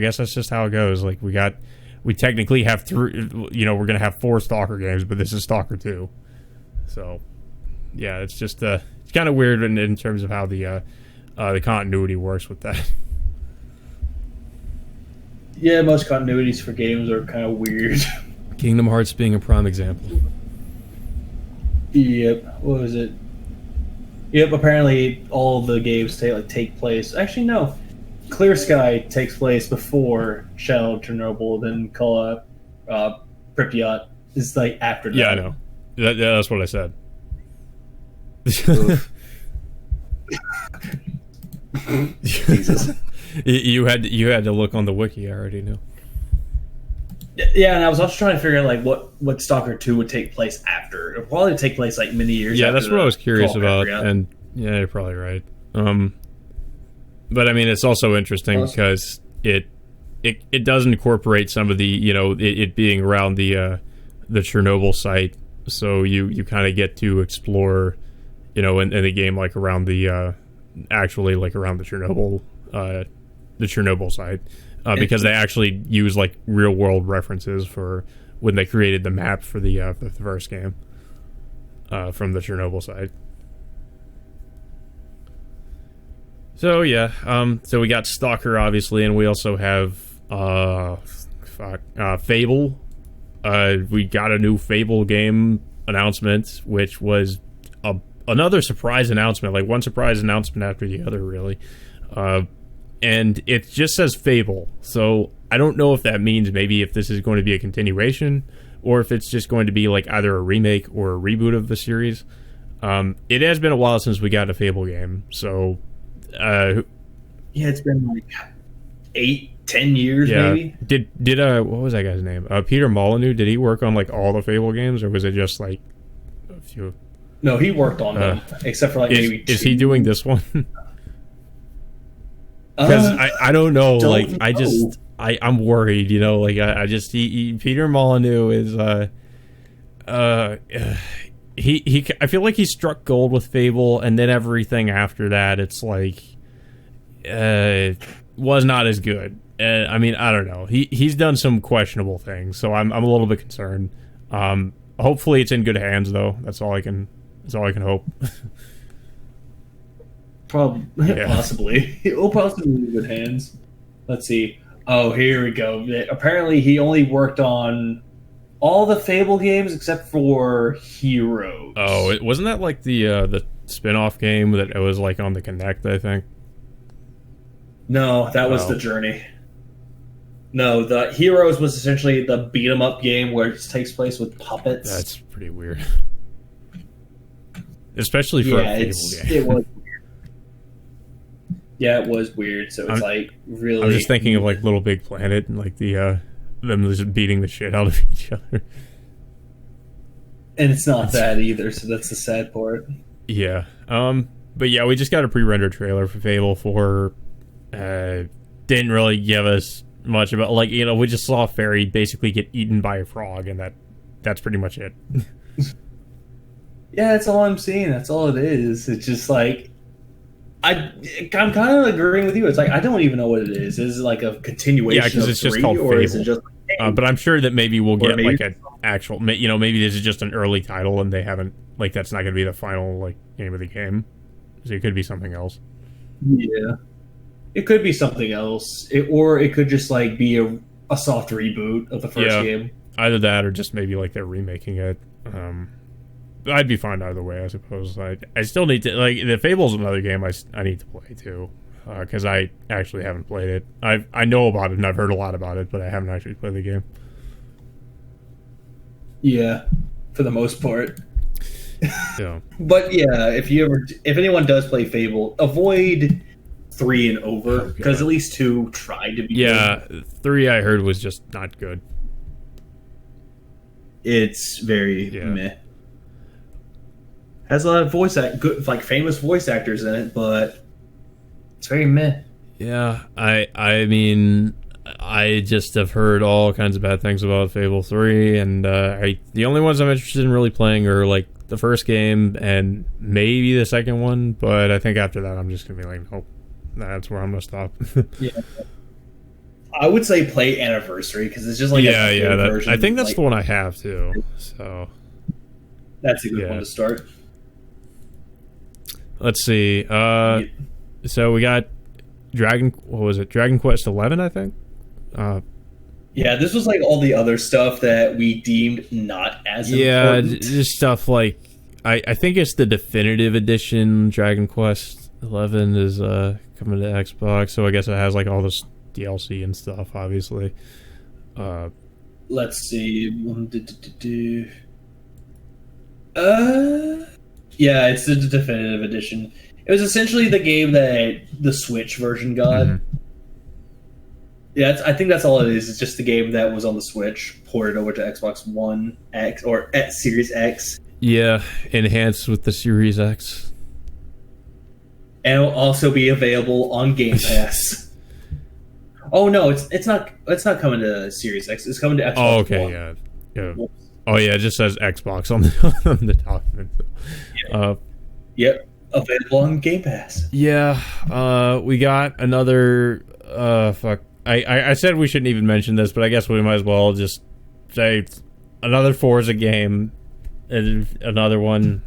guess that's just how it goes. Like we technically have 3, we're gonna have 4 Stalker games, but this is Stalker 2. So yeah, it's just it's kind of weird in terms of how the continuity works with that.
Yeah, most continuities for games are kind of weird.
Kingdom Hearts being a prime example.
Yep. What was it? Yep. Apparently, all the games take place. Actually, no. Clear Sky takes place before Shadow of Chernobyl. Then Call of Pripyat is like after that.
Yeah, I know. That's what I said.
Jesus.
You had to look on the wiki. I already knew.
Yeah, and I was also trying to figure out like what Stalker 2 would take place after. It would probably take place like many years.
Yeah,
after
that's what I was curious about.
Pripyat.
And yeah, you're probably right. But I mean, it's also interesting because it does incorporate some of the, it being around the Chernobyl site, so you kind of get to explore, in the game, like around the actually like around the Chernobyl site, because they actually use like real world references for when they created the map for the first game from the Chernobyl site. So yeah, so we got Stalker, obviously, and we also have Fable. We got a new Fable game announcement, which was another surprise announcement, like one surprise announcement after the other, really. And it just says Fable, so I don't know if that means maybe if this is going to be a continuation, or if it's just going to be like either a remake or a reboot of the series. It has been a while since we got a Fable game, so...
yeah, it's been like 8-10 years, maybe.
Did what was that guy's name? Peter Molyneux. Did he work on like all the Fable games, or was it just like a few?
No, he worked on them, except for like maybe 2.
Is he doing this one? Because I don't know. Like know. I'm worried. Peter Molyneux is I feel like he struck gold with Fable, and then everything after that, it's like, was not as good. I mean, I don't know. He's done some questionable things, so I'm a little bit concerned. Hopefully, it's in good hands, though. That's all I can hope.
Possibly. It will possibly be in good hands. Let's see. Oh, here we go. Apparently, he only worked on all the Fable games except for Heroes.
Oh, wasn't that like the spin-off game that it was like on the Kinect, I think?
No, that was the Journey. No, the Heroes was essentially the beat-em-up game where it takes place with puppets.
That's pretty weird. Especially for a Fable game.
It was weird. Yeah, it was weird, so it's like really...
I'm just thinking of like Little Big Planet and like the... them just beating the shit out of each other.
And it's not that either, so that's the sad part.
Yeah. But yeah, we just got a pre-rendered trailer for Fable 4. Didn't really give us much about, like, we just saw a fairy basically get eaten by a frog, and that's pretty much it.
Yeah, that's all I'm seeing. That's all it is. It's just like... I'm kind of agreeing with you. It's like, I don't even know what it is. Is it like a continuation? Yeah,
because it's just called Fable. Is it just but I'm sure that maybe we'll get like an actual, maybe this is just an early title and they haven't, like, that's not going to be the final like game of the game. So it could be something else.
Yeah, it could be something else, or it could just like be a soft reboot of the first game.
Either that, or just maybe like they're remaking it. I'd be fine either way, I suppose. I still need to, like, the Fable's another game I need to play too, because I actually haven't played it. I know about it and I've heard a lot about it, but I haven't actually played the game.
Yeah, for the most part.
Yeah.
But yeah, if anyone does play Fable, avoid 3 and over, because at least 2 tried to be
good. 3 I heard was just not good.
It's very meh. Has a lot of good, like famous voice actors in it, but it's very meh.
Yeah, I mean, I just have heard all kinds of bad things about Fable 3, and the only ones I'm interested in really playing are like the first game and maybe the second one, but I think after that I'm just gonna be like, nope, that's where I'm gonna stop.
Yeah, I would say play Anniversary because it's just like version.
I think that's the one I have too. So
that's a good one to start.
Let's see. So we got Dragon Quest 11, I think.
Yeah, this was like all the other stuff that we deemed not as important.
Yeah, just stuff like I think it's the definitive edition. Dragon Quest 11 is coming to Xbox, so I guess it has like all this DLC and stuff, obviously.
Let's see. Yeah, it's the definitive edition. It was essentially the game that the Switch version got. Mm-hmm. Yeah, I think that's all it is. It's just the game that was on the Switch, ported over to Xbox One X or at Series X.
Yeah, enhanced with the Series X.
And it'll also be available on Game Pass. Oh no, it's not coming to Series X. It's coming to Xbox.
Oh, okay, One. Yeah. Oh yeah, it just says Xbox on the document.
Yep, available on Game Pass.
Yeah, we got another. I said we shouldn't even mention this, but I guess we might as well just say another Forza game. Another one.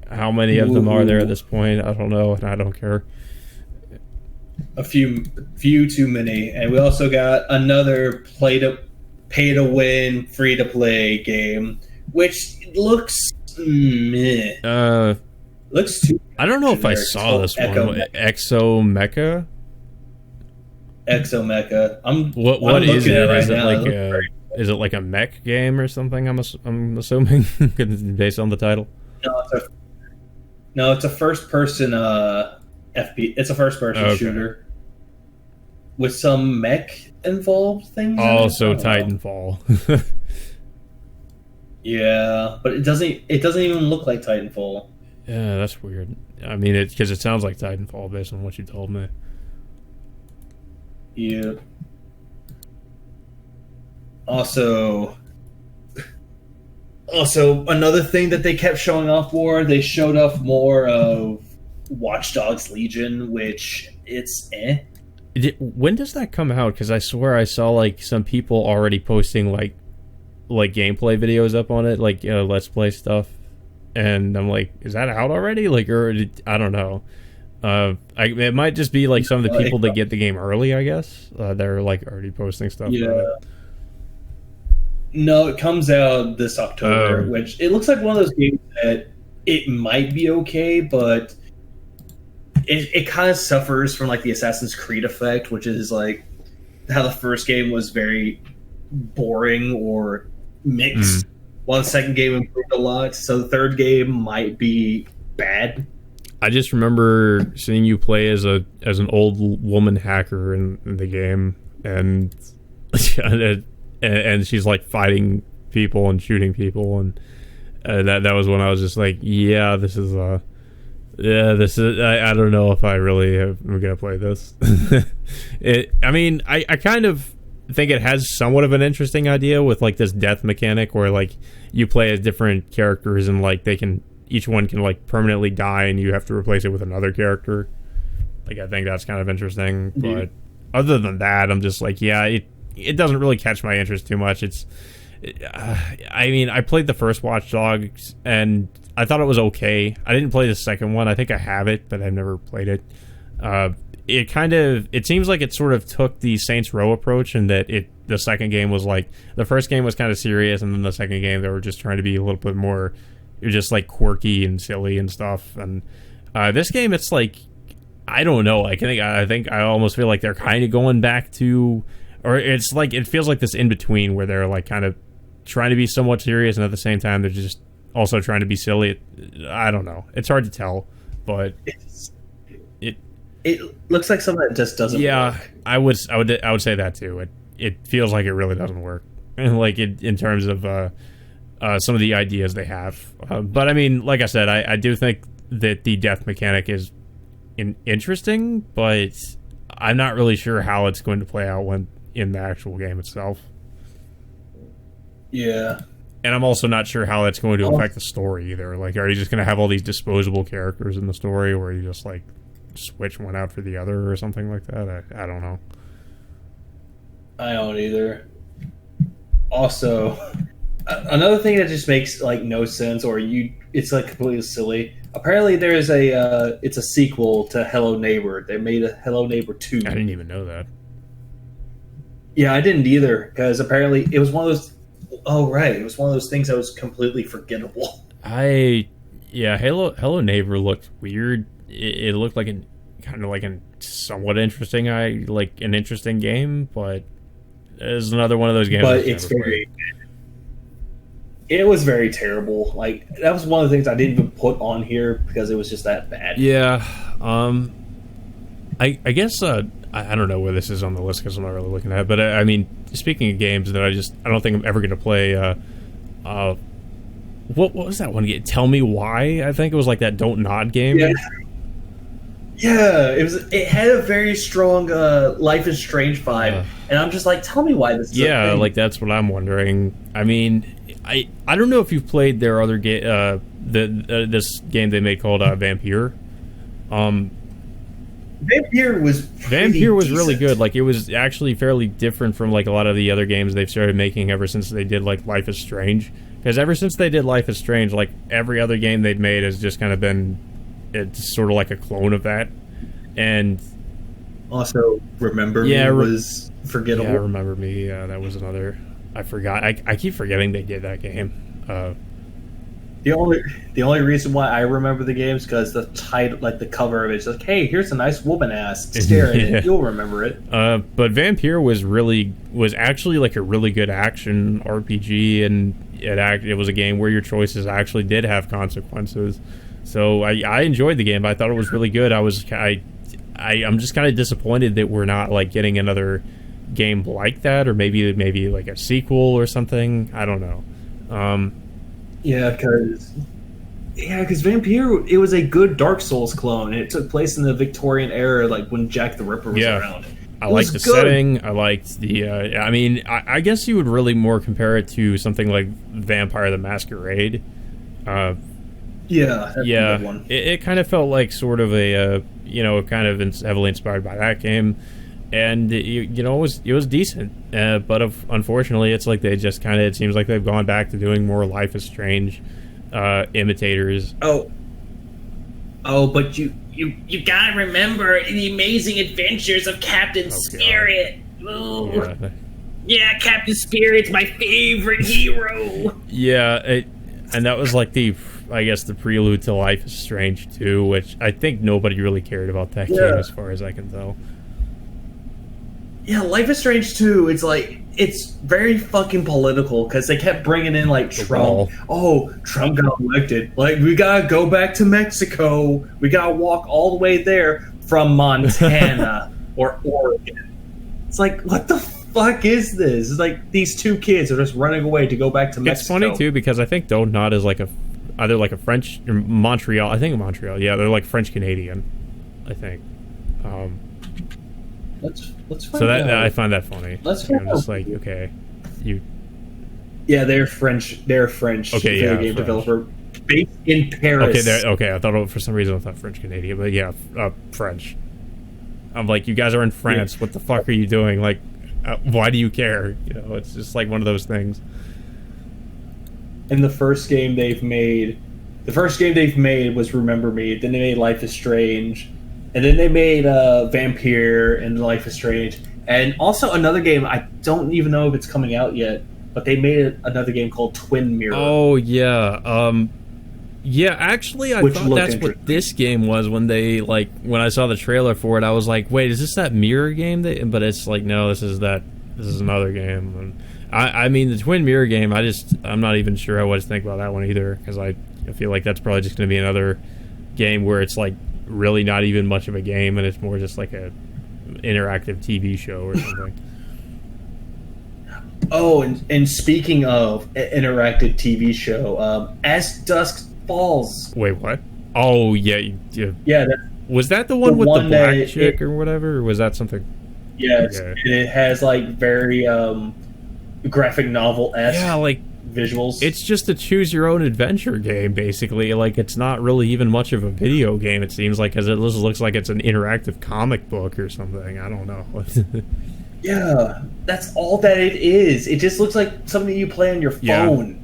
How many of them are there at this point? I don't know, and I don't care.
A few too many, and we also got another pay to win, free to play game, which looks meh. Looks too.
I don't know if I saw this one. Exo Mecha.
What
is it? Is it like is it like a mech game or something? I'm assuming based on the title.
No, it's a first person FP. It's a first person shooter with some mech involved things.
Oh, so Titanfall.
Yeah, but it doesn't even look like Titanfall.
Yeah, that's weird. I mean, because it sounds like Titanfall based on what you told me.
Yeah. Also, another thing that they kept showing off more, they showed off more of Watch Dogs Legion, which it's
when does that come out? Because I swear I saw like some people already posting like gameplay videos up on it, like Let's Play stuff, and I'm like, is that out already? Like, or I don't know. It might just be like some of the people that get the game early, I guess. They're like already posting stuff.
Yeah. No, it comes out this October, which it looks like one of those games that it might be okay, but it kind of suffers from like the Assassin's Creed effect, which is like how the first game was very boring or mixed, while the second game improved a lot. So the third game might be bad.
I just remember seeing you play as an old woman hacker in the game, and and she's like fighting people and shooting people, and that was when I was just like, this is I don't know if I really am gonna play this. I kind of think it has somewhat of an interesting idea with like this death mechanic where like you play as different characters and like each one can like permanently die and you have to replace it with another character. Like, I think that's kind of interesting, but other than that, I'm just like, it doesn't really catch my interest too much. I played the first Watch Dogs and I thought it was okay. I didn't play the second one. I think I have it, but I've never played it. It seems like it sort of took the Saints Row approach, and that the second game was like, the first game was kind of serious, and then the second game they were just trying to be a little bit more, you're just like quirky and silly and stuff. And this game, it's like, I don't know. I think I almost feel like they're kind of going back to, or it's like, it feels like this in between where they're like kind of trying to be somewhat serious, and at the same time they're just also trying to be silly. I don't know. It's hard to tell, but
it looks like something that just doesn't work.
I would say that too. It feels like it really doesn't work, like in terms of some of the ideas they have. But I mean, like I said, I do think that the death mechanic is interesting, but I'm not really sure how it's going to play out when in the actual game itself.
Yeah.
And I'm also not sure how that's going to affect the story either. Like, are you just going to have all these disposable characters in the story, or you just like switch one out for the other or something like that? I don't know.
I don't either. Also, another thing that just makes like no sense, or it's like completely silly. Apparently, there's it's a sequel to Hello Neighbor. They made a Hello Neighbor 2.
I didn't even know that.
Yeah, I didn't either, because apparently it was one of those. Oh right, it was one of those things that was completely forgettable.
Hello Neighbor looked weird. It looked like an somewhat interesting an interesting game, but it's another one of those games.
But it was very terrible. Like, that was one of the things I didn't even put on here because it was just that bad.
Yeah. I guess I don't know where this is on the list because I'm not really looking at it. But I mean, speaking of games that I don't think I'm ever going to play. What was that one game? Tell Me Why? I think it was like that Don't Nod game.
Yeah, it had a very strong Life is Strange vibe, and I'm just like, tell me why this is a thing.
Like that's what I'm wondering. I mean, I don't know if you've played their other game, this game they made called Vampire.
Vampire was
really good. Like, it was actually fairly different from like a lot of the other games they've started making ever since they did like Life is Strange. Because ever since they did Life is Strange, like every other game they've made has just kind of been it's sort of like a clone of that. And
also Remember Me was forgettable.
Yeah, Remember Me. That was another. I forgot. I keep forgetting they did that game.
The only reason why I remember the game is because the title, like the cover of it, is like, "Hey, here's a nice woman ass. Stare at it. You'll remember it."
But Vampire was actually like a really good action RPG, and it was a game where your choices actually did have consequences. So I enjoyed the game. I thought it was really good. I'm just kind of disappointed that we're not like getting another game like that, or maybe like a sequel or something. I don't know.
Because Vampire, it was a good Dark Souls clone, and it took place in the Victorian era, like when Jack the Ripper was around.
I liked the setting. I liked the. I mean, I guess you would really more compare it to something like Vampire the Masquerade. That's a good one. It kind of felt like sort of a kind of heavily inspired by that game, and it was decent. But unfortunately, it's like they just kind of, it seems like they've gone back to doing more Life is Strange imitators.
Oh, but you gotta remember the amazing adventures of Captain Spirit. Yeah, Captain Spirit's my favorite hero.
And that was like the prelude to Life is Strange 2, which I think nobody really cared about that game as far as I can tell.
Yeah, Life is Strange 2, it's very fucking political because they kept bringing in like Trump. Oh, Trump got elected. Like, we gotta go back to Mexico. We gotta walk all the way there from Montana or Oregon. It's like, what the fuck is this? It's like these two kids are just running away to go back to Mexico.
It's funny too because I think Don't Nod is like either like a French or Montreal. I think Montreal. Yeah, they're like French Canadian. I think.
Let's find
so
out.
I find that funny.
I'm
just like, okay, you.
Yeah, they're French. They're French.
Okay,
video game
French.
Developer based in Paris.
Okay. I thought for some reason I thought French Canadian, but yeah, French. I'm like, you guys are in France. Yeah. What the fuck are you doing? Like, why do you care? It's just like one of those things.
And the first game they've made was Remember Me. Then they made Life is Strange. And then they made Vampire and Life is Strange. And also another game, I don't even know if it's coming out yet, but they made another game called Twin Mirror.
Oh, yeah. Actually, I thought that's what this game was when I saw the trailer for it. I was like, wait, is this that Mirror game? But it's like, no, this is another game. And I mean, the Twin Mirror game, I'm not even sure what to think about that one either, because I feel like that's probably just going to be another game where it's like really not even much of a game, and it's more just like a interactive TV show or something.
Oh, and speaking of interactive TV show, As Dusk Falls.
Wait, what? Oh, yeah.
Yeah.
Was that the one with the black chick or whatever, or was that something?
Yes,
Okay.
it has like very graphic novel-esque visuals.
It's just a choose-your-own-adventure game, basically. Like, it's not really even much of a video game, it seems like, because it just looks like it's an interactive comic book or something. I don't know.
Yeah, that's all that it is. It just looks like something you play on your phone. Yeah.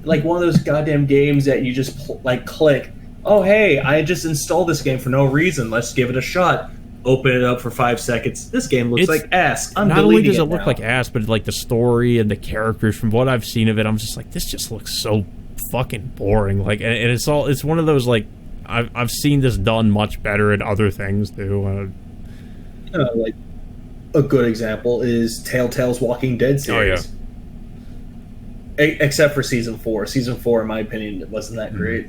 Like one of those goddamn games that you just click. Oh, hey, I just installed this game for no reason. Let's give it a shot. Open it up for 5 seconds. This game looks like ass. I'm
not only does it
now.
look like ass, but like the story and the characters, from what I've seen of it, I'm just like, this just looks so fucking boring. Like, and it's one of those, like, I've seen this done much better in other things too.
Like a good example is Telltale's Walking Dead series.
Oh yeah.
Except for season 4. Season 4, in my opinion, wasn't that great.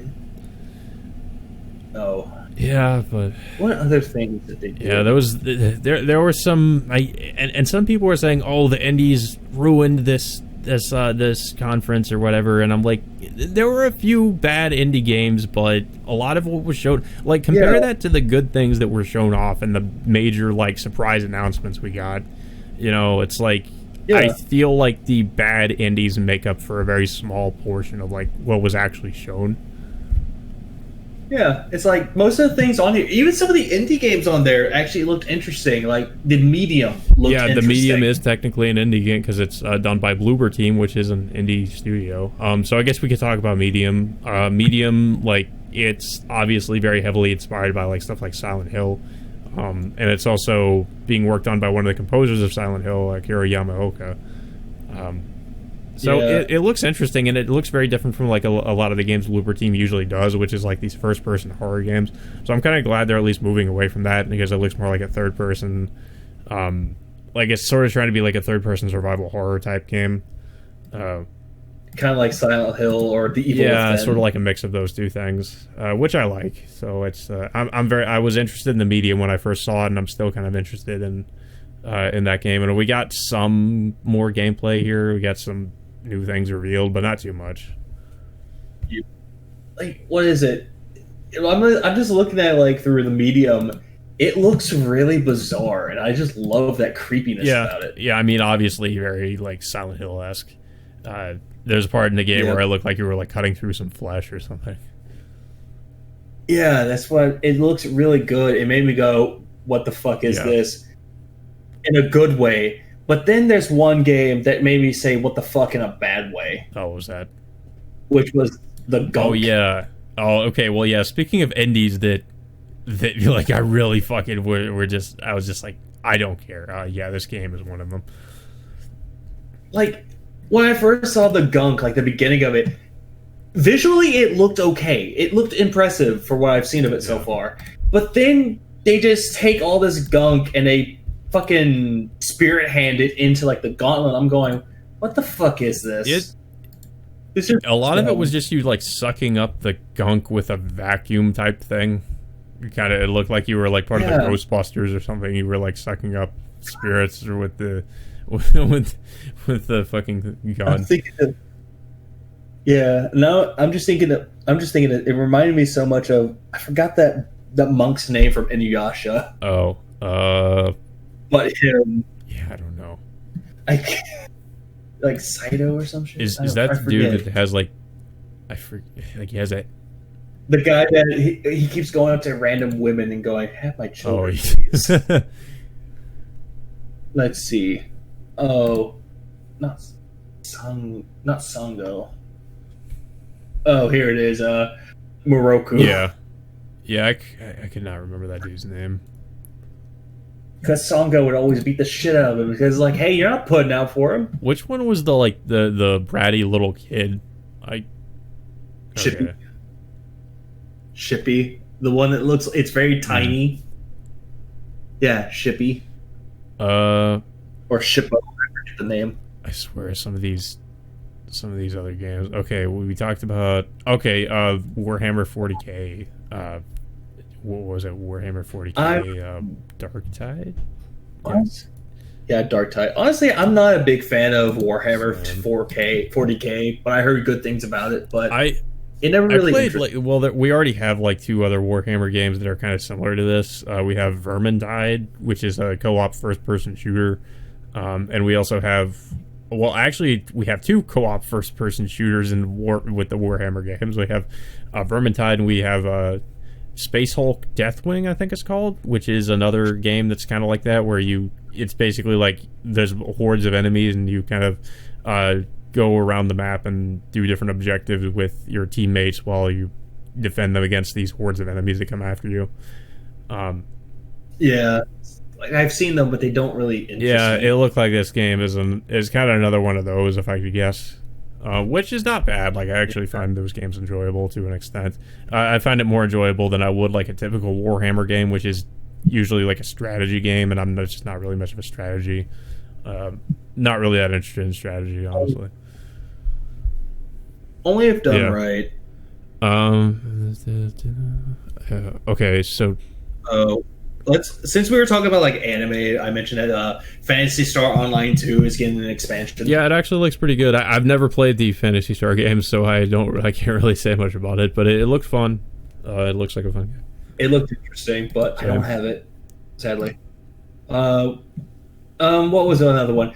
Oh.
Yeah, but
what other things that they did?
Yeah, there were some, and some people were saying, "Oh, the indies ruined this conference or whatever," and I'm like, there were a few bad indie games, but a lot of what was shown, like, compare that to the good things that were shown off and the major like surprise announcements we got. You know, it's like I feel like the bad indies make up for a very small portion of like what was actually shown.
Yeah, it's like most of the things on here, even some of the indie games on there actually looked interesting. Like the Medium looked interesting.
Yeah, the Medium is technically an indie game because it's done by Bloober Team, which is an indie studio. So I guess we could talk about Medium. Medium, like, it's obviously very heavily inspired by like stuff like Silent Hill, and it's also being worked on by one of the composers of Silent Hill, Akira Yamaoka. So it looks interesting, and it looks very different from like a lot of the games Bloober Team usually does, which is like these first-person horror games. So I'm kind of glad they're at least moving away from that, because it looks more like a third-person, like it's sort of trying to be like a third-person survival horror type game.
Kind of like Silent Hill or The Evil Within.
Sort of like a mix of those two things, which I like. So it's I was interested in the Medium when I first saw it, and I'm still kind of interested in that game. And we got some more gameplay here. We got some new things revealed, but not too much.
Like, what is it? I'm just looking at it, like, through the Medium. It looks really bizarre, and I just love that creepiness about it.
Yeah, I mean, obviously very like Silent Hill-esque. There's a part in the game where it looked like you were like cutting through some flesh or something.
Yeah, that's what it looks really good. It made me go, "What the fuck is this?" In a good way. But then there's one game that made me say, "What the fuck?" in a bad way.
Oh, what was that?
Which was the Gunk.
Oh yeah. Oh, okay. Well, yeah. Speaking of indies that like I really fucking I was just like, I don't care. Yeah, this game is one of them.
Like, when I first saw the Gunk, like the beginning of it, visually it looked okay. It looked impressive for what I've seen of it so far. But then they just take all this gunk and they fucking spirit hand it into like the gauntlet. I'm going, what the fuck is this?
A lot of it was just you like sucking up the gunk with a vacuum type thing. It looked like you were like part of the Ghostbusters or something. You were like sucking up spirits or with the the fucking gun.
I'm just thinking that it reminded me so much of, I forgot that monk's name from Inuyasha. But him.
Yeah, I don't know.
Like Saito or some shit.
Is that the dude that has like, I forget, like he has a,
the guy that he keeps going up to random women and going, "Have my children, please." Let's see. Oh, not Sango. Oh, here it is. Moroku.
Yeah. I could not remember that dude's name.
Because Sango would always beat the shit out of him because, like, hey, you're not putting out for him.
Which one was the bratty little kid?
Shippy. Shippy, the one that looks, it's very tiny. Yeah, Shippy.
Or
Shippo, I forget the name.
I swear some of these other games. Okay, we talked about Warhammer 40K. What was it? Warhammer 40K Dark Tide?
Yes. Yeah, Dark Tide. Honestly, I'm not a big fan of Warhammer 40K, but I heard good things about it. But it never really
played. We already have like 2 other Warhammer games that are kind of similar to this. We have Vermintide, which is a co-op first-person shooter, and we also have. Well, actually, we have 2 co-op first-person shooters with the Warhammer games. We have Vermintide, and we have Space Hulk Deathwing, I think it's called, which is another game that's kind of like that, where it's basically like there's hordes of enemies, and you kind of go around the map and do different objectives with your teammates while you defend them against these hordes of enemies that come after you.
Yeah. Like, I've seen them, but they don't really interest me.
It looked like this game is kind of another one of those, if I could guess. Which is not bad. Like, I actually find those games enjoyable to an extent. I find it more enjoyable than I would like a typical Warhammer game, which is usually like a strategy game, and I'm just not really much of a strategy. Not really that interested in strategy, honestly.
Only if done right.
Okay, so...
since we were talking about like anime, I mentioned that Phantasy Star Online 2 is getting an expansion.
Yeah, it actually looks pretty good. I've never played the Phantasy Star games, so I can't really say much about it. But it looked fun. It looks like a fun game.
It looked interesting, but I don't have it, sadly. What was another one?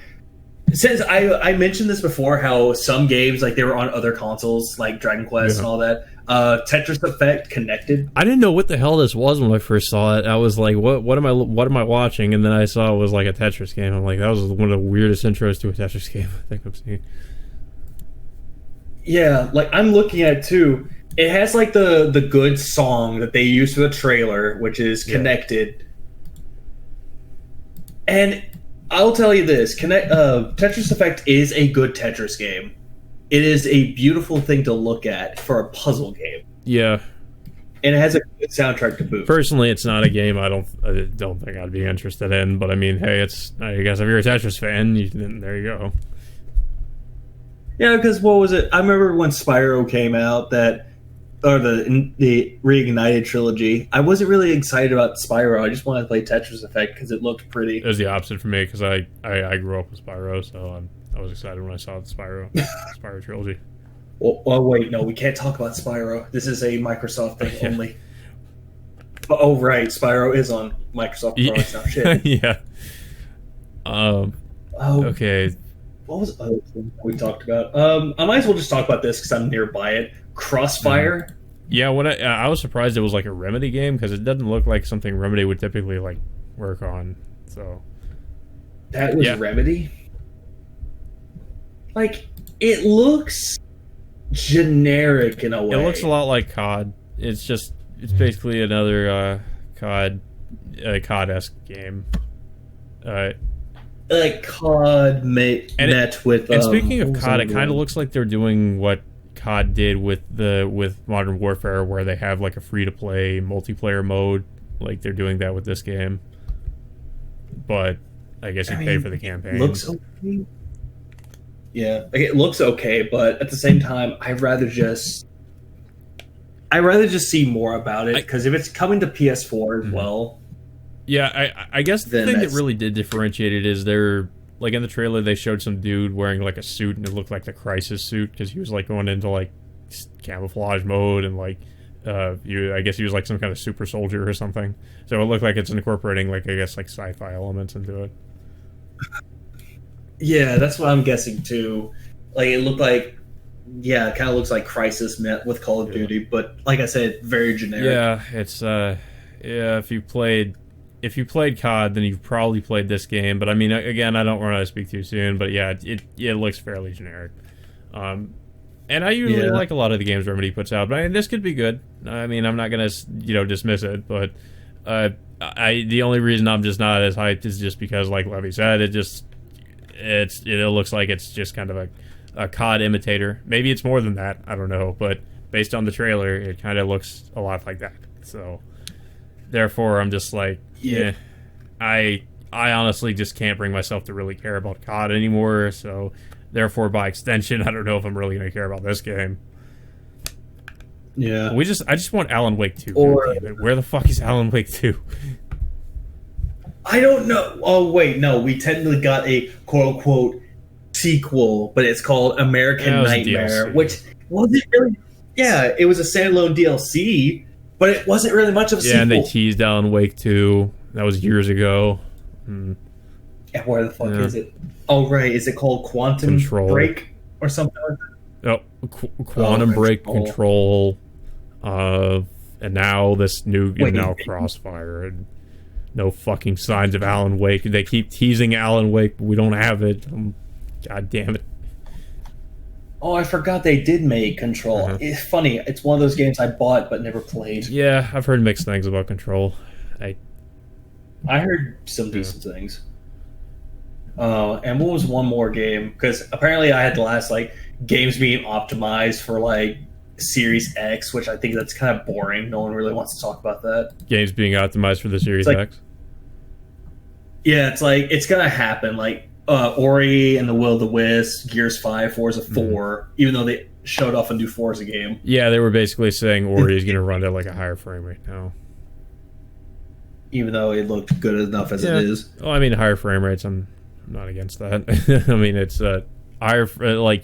Since I mentioned this before, how some games like they were on other consoles, like Dragon Quest and all that. Tetris Effect Connected.
I didn't know what the hell this was when I first saw it. I was like, what am I watching? And then I saw it was like a Tetris game. I'm like, that was one of the weirdest intros to a Tetris game I think I've seen.
Yeah, like I'm looking at it too. It has like the good song that they used for the trailer, which is Connected. And I'll tell you this, Tetris Effect is a good Tetris game. It is a beautiful thing to look at for a puzzle game.
Yeah.
And it has a good soundtrack to boot.
Personally, it's not a game I don't think I'd be interested in, but I mean, hey, I guess if you're a Tetris fan, there you go.
Yeah, because what was it? I remember when Spyro came out, or the Reignited trilogy. I wasn't really excited about Spyro. I just wanted to play Tetris Effect because it looked pretty.
It was the opposite for me because I grew up with Spyro, so I was excited when I saw the Spyro trilogy.
Well, wait, no, we can't talk about Spyro. This is a Microsoft thing only. Oh, right, Spyro is on Microsoft products now. Shit.
Yeah. Okay.
What was the other thing we talked about? I might as well just talk about this because I'm nearby it. Crossfire.
Yeah, when I was surprised it was like a Remedy game because it doesn't look like something Remedy would typically like work on. So
that was Remedy. Like, it looks generic in a way.
It looks a lot like COD. It's basically another COD-esque game.
Like COD met with.
And speaking of COD, it kind of looks like they're doing what COD did with Modern Warfare, where they have like a free-to-play multiplayer mode. Like they're doing that with this game. But I guess you pay for the campaign.
Looks okay. Yeah, like, it looks okay, but at the same time, I'd rather just see more about it because if it's coming to PS4 as well.
Yeah, I guess the thing that really did differentiate it is they're like in the trailer they showed some dude wearing like a suit and it looked like the Crisis suit because he was like going into like camouflage mode and like I guess he was like some kind of super soldier or something. So it looked like it's incorporating like I guess like sci-fi elements into it.
Yeah, that's what I'm guessing too. Like it looked like, it kind of looks like Crisis met with Call of Duty, but like I said, very generic.
Yeah, it's if you played COD, then you've probably played this game. But I mean, again, I don't want to speak too soon, but yeah, it looks fairly generic. And I usually like a lot of the games Remedy puts out, but I mean, this could be good. I mean, I'm not gonna dismiss it, but the only reason I'm just not as hyped is just because, like Levy said, it looks like it's just kind of a COD imitator. Maybe it's more than that. I don't know, but based on the trailer, it kind of looks a lot like that. So therefore, I'm just like, I I honestly just can't bring myself to really care about COD anymore. So, therefore, by extension, I don't know if I'm really going to care about this game.
Yeah.
I just want Alan Wake 2.
Or,
damn it. Where the fuck is Alan Wake 2?
I don't know. Oh, wait, no. We technically got a quote-unquote sequel, but it's called American Nightmare, which wasn't really... Yeah, it was a standalone DLC, but it wasn't really much of a sequel.
Yeah, and they teased Alan Wake 2. That was years ago.
And where the fuck is it? Oh, right. Is it called Quantum Break or something like that?
Oh, Quantum Break Control. And now this new... now Crossfire. And no fucking signs of Alan Wake. They keep teasing Alan Wake, but we don't have it. God damn it.
Oh, I forgot they did make Control. It's funny. It's one of those games I bought but never played.
Yeah, I've heard mixed things about Control.
I heard some decent things. And what was one more game? Because apparently I had the last, games being optimized for, Series X, which I think that's kind of boring. No one really wants to talk about that.
Games being optimized for the Series X?
Yeah, it's going to happen. Ori and the Will of the Wisp, Gears 5, Forza 4, even though they showed off a new Forza game.
Yeah, they were basically saying Ori is going to run at a higher frame rate now.
Even though it looked good enough as it is.
Well, I mean, higher frame rates, I'm not against that. I mean, it's higher,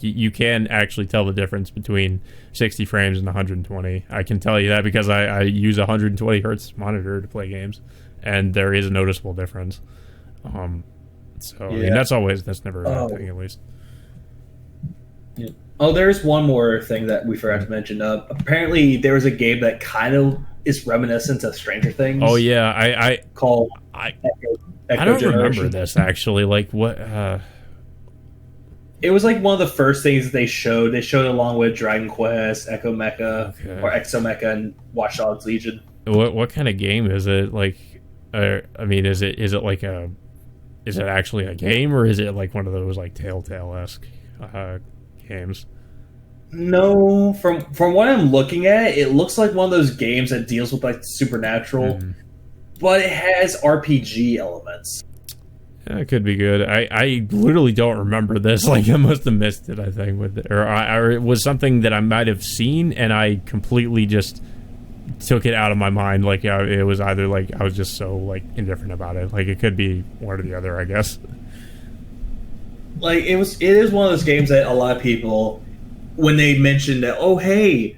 you can actually tell the difference between 60 frames and 120. I can tell you that because I use a 120 hertz monitor to play games, and there is a noticeable difference. So, I mean, that's never a bad thing, at least.
Yeah. Oh, there's one more thing that we forgot to mention. Apparently, there was a game that kind of is reminiscent of Stranger Things.
Oh, yeah. I don't remember this, actually. What...
It was one of the first things that they showed. They showed it along with Dragon Quest, Echo Mecha, or Exo Mecha, and Watch Dogs Legion.
What kind of game is it? I mean, is it is it actually a game, or is it one of those Telltale-esque games?
No, from what I'm looking at, it looks like one of those games that deals with supernatural, but it has RPG elements.
Yeah, it could be good. I literally don't remember this. I must have missed it, I think, with it. Or it was something that I might have seen, and I completely just took it out of my mind. It was either I was just so indifferent about it. It could be one or the other, I guess.
It is one of those games that a lot of people, when they mentioned that, oh hey,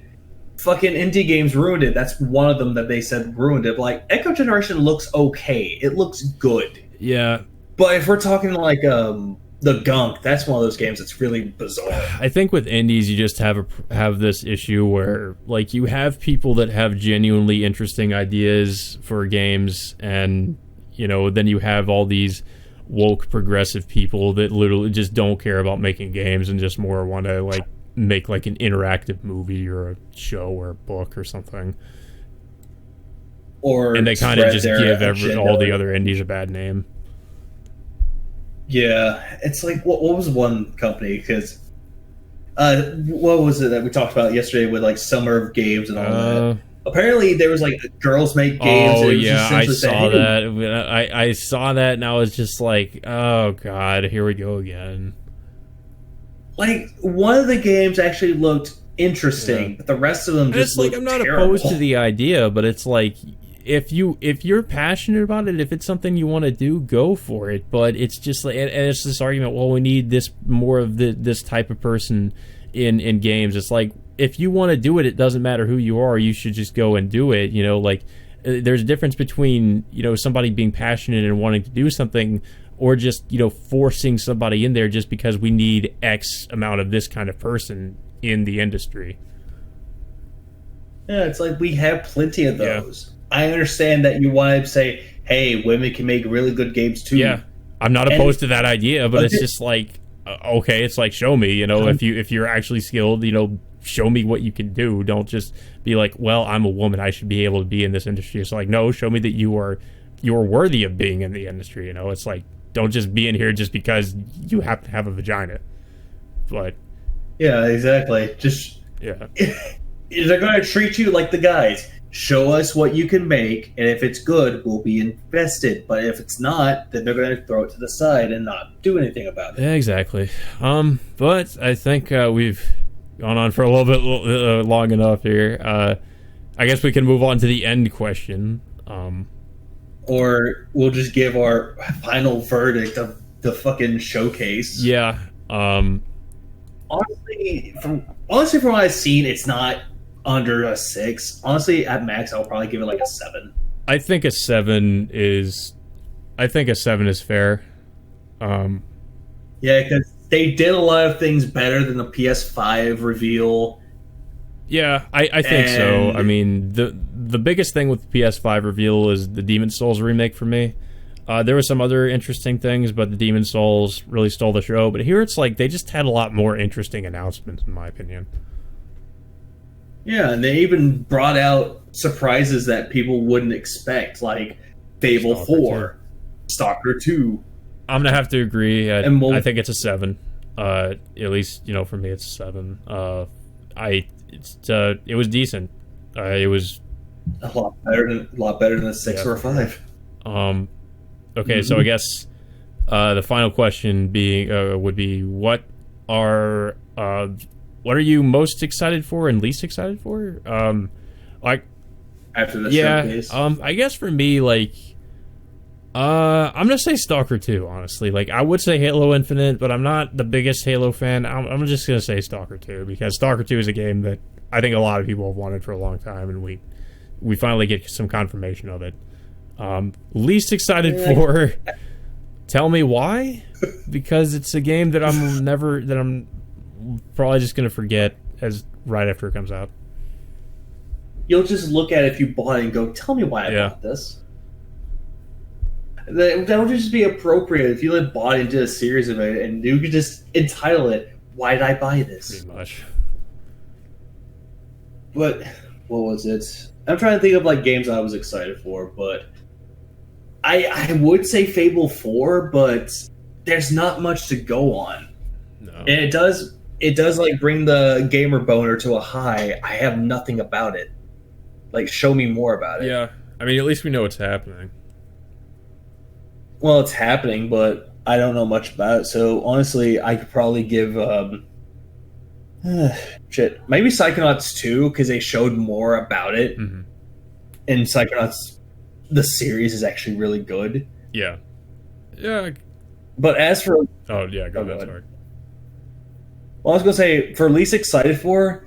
fucking indie games ruined it. That's one of them that they said ruined it. But Echo Generation looks okay. It looks good.
Yeah.
But if we're talking the Gunk, that's one of those games that's really bizarre.
I think with indies, you just have this issue where you have people that have genuinely interesting ideas for games, and then you have all these woke progressive people that literally just don't care about making games and just more want to make an interactive movie or a show or a book or something. And they kind of just give all the other indies a bad name.
Yeah, it's what was one company? Because what was it that we talked about yesterday with Summer of Games and all that? Apparently, there was girls make games.
Oh yeah, I saw that. I saw that, and I was just oh god, here we go again.
One of the games actually looked interesting, but the rest of them just looked
I'm not
terrible.
Opposed to the idea, but it's if you're passionate about it, if it's something you want to do, go for it. But it's just and it's this argument. Well, we need more of this type of person in games. It's if you want to do it, it doesn't matter who you are. You should just go and do it. There's a difference between somebody being passionate and wanting to do something, or just forcing somebody in there just because we need X amount of this kind of person in the industry.
Yeah, it's we have plenty of those. Yeah. I understand that you want to say, hey, women can make really good games too.
Yeah, I'm not opposed to that idea, but it's just okay, it's show me, if you're actually skilled, show me what you can do. Don't just be well, I'm a woman, I should be able to be in this industry. It's no, show me that you're worthy of being in the industry. It's don't just be in here just because you happen to have a vagina. But
yeah, exactly. Just
yeah.
They're going to treat you like the guys. show us what you can make, and if it's good, we'll be invested. But if it's not, then they're going to throw it to the side and not do anything about it.
Yeah, exactly. But I think we've gone on for a little bit long enough here. I guess we can move on to the end question.
Or we'll just give our final verdict of the fucking showcase.
Yeah.
Honestly, from what I've seen, it's not under a 6. Honestly, at max, I'll probably give it like a 7.
I think a 7 is fair.
Yeah, because they did a lot of things better than the PS5 reveal.
Yeah, I think so. I mean, the biggest thing with the PS5 reveal is the Demon's Souls remake for me. There were some other interesting things, but the Demon's Souls really stole the show. But here it's like they just had a lot more interesting announcements, in my opinion.
Yeah, and they even brought out surprises that people wouldn't expect, like Fable 4, Stalker 2. I'm
going to have to agree. I think it's a 7. At least, for me, it's a 7. It was decent. It was
a lot better than a 6 or a 5.
Okay, so I guess the final question would be what are you most excited for and least excited for?
After the showcase.
I guess for me, I'm gonna say Stalker 2, honestly. I would say Halo Infinite, but I'm not the biggest Halo fan. I'm just gonna say Stalker 2 because Stalker 2 is a game that I think a lot of people have wanted for a long time, and we finally get some confirmation of it. Least excited for, tell me why? Because it's a game that I'm probably just gonna forget right after it comes out.
You'll just look at it if you bought it and go, tell me why I bought this. That would just be appropriate if you had bought into a series of it, and you could just entitle it, why did I buy this?
Pretty much.
But, what was it? I'm trying to think of games I was excited for, but I would say Fable 4, but there's not much to go on.
No.
And it does bring the gamer boner to a high. I have nothing about it. Show me more about it.
Yeah. I mean, at least we know it's happening.
Well, it's happening, but I don't know much about it. So, honestly, I could probably give... maybe Psychonauts 2, because they showed more about it.
Mm-hmm.
And Psychonauts, the series, is actually really good.
Yeah. Yeah.
But as for...
Oh, yeah, go ahead. Sorry.
Well, I was going to say, for least excited for,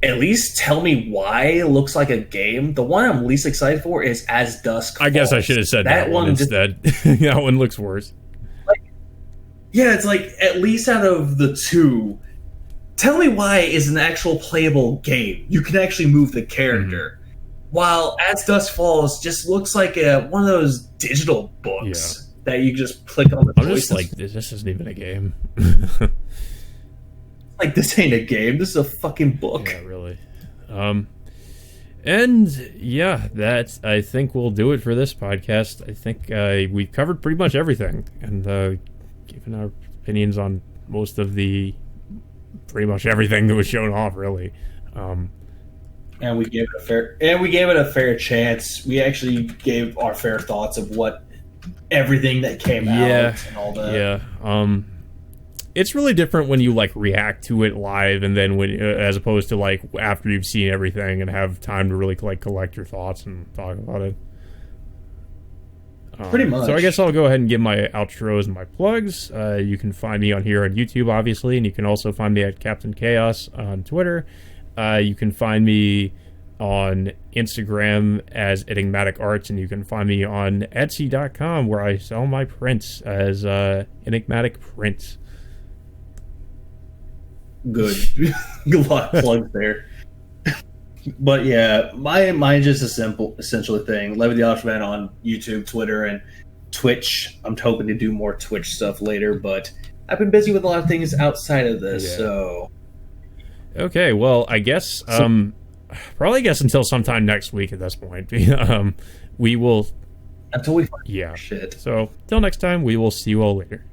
at least tell me why it looks like a game. The one I'm least excited for is As Dusk Falls.
I guess I should have said that one instead. That one looks worse.
Yeah, it's at least out of the two, tell me why it's an actual playable game. You can actually move the character. Mm-hmm. While As Dusk Falls just looks like one of those digital books that you just click on the choices.
I'm just this isn't even a game.
This ain't a game. This is a fucking book.
Yeah, really. And yeah, that I think will do it for this podcast. I think we've covered pretty much everything, and given our opinions on most of pretty much everything that was shown off, really.
And we gave it a fair chance. We actually gave our fair thoughts of what everything that came out and all that.
Yeah. It's really different when you react to it live, and then as opposed to after you've seen everything and have time to really collect your thoughts and talk about it.
Pretty much.
So I guess I'll go ahead and give my outros and my plugs. You can find me on here on YouTube, obviously, and you can also find me at Captain Chaos on Twitter. You can find me on Instagram as Enigmatic Arts, and you can find me on Etsy.com where I sell my prints as Enigmatic Prints.
Good. A lot of plugs there. But yeah, mine's just essential thing. Levy the Oshman on YouTube, Twitter, and Twitch. I'm hoping to do more Twitch stuff later, but I've been busy with a lot of things outside of this, so...
Okay, well, I guess... probably until sometime next week at this point. We will...
Until we find shit.
So, till next time, we will see you all later.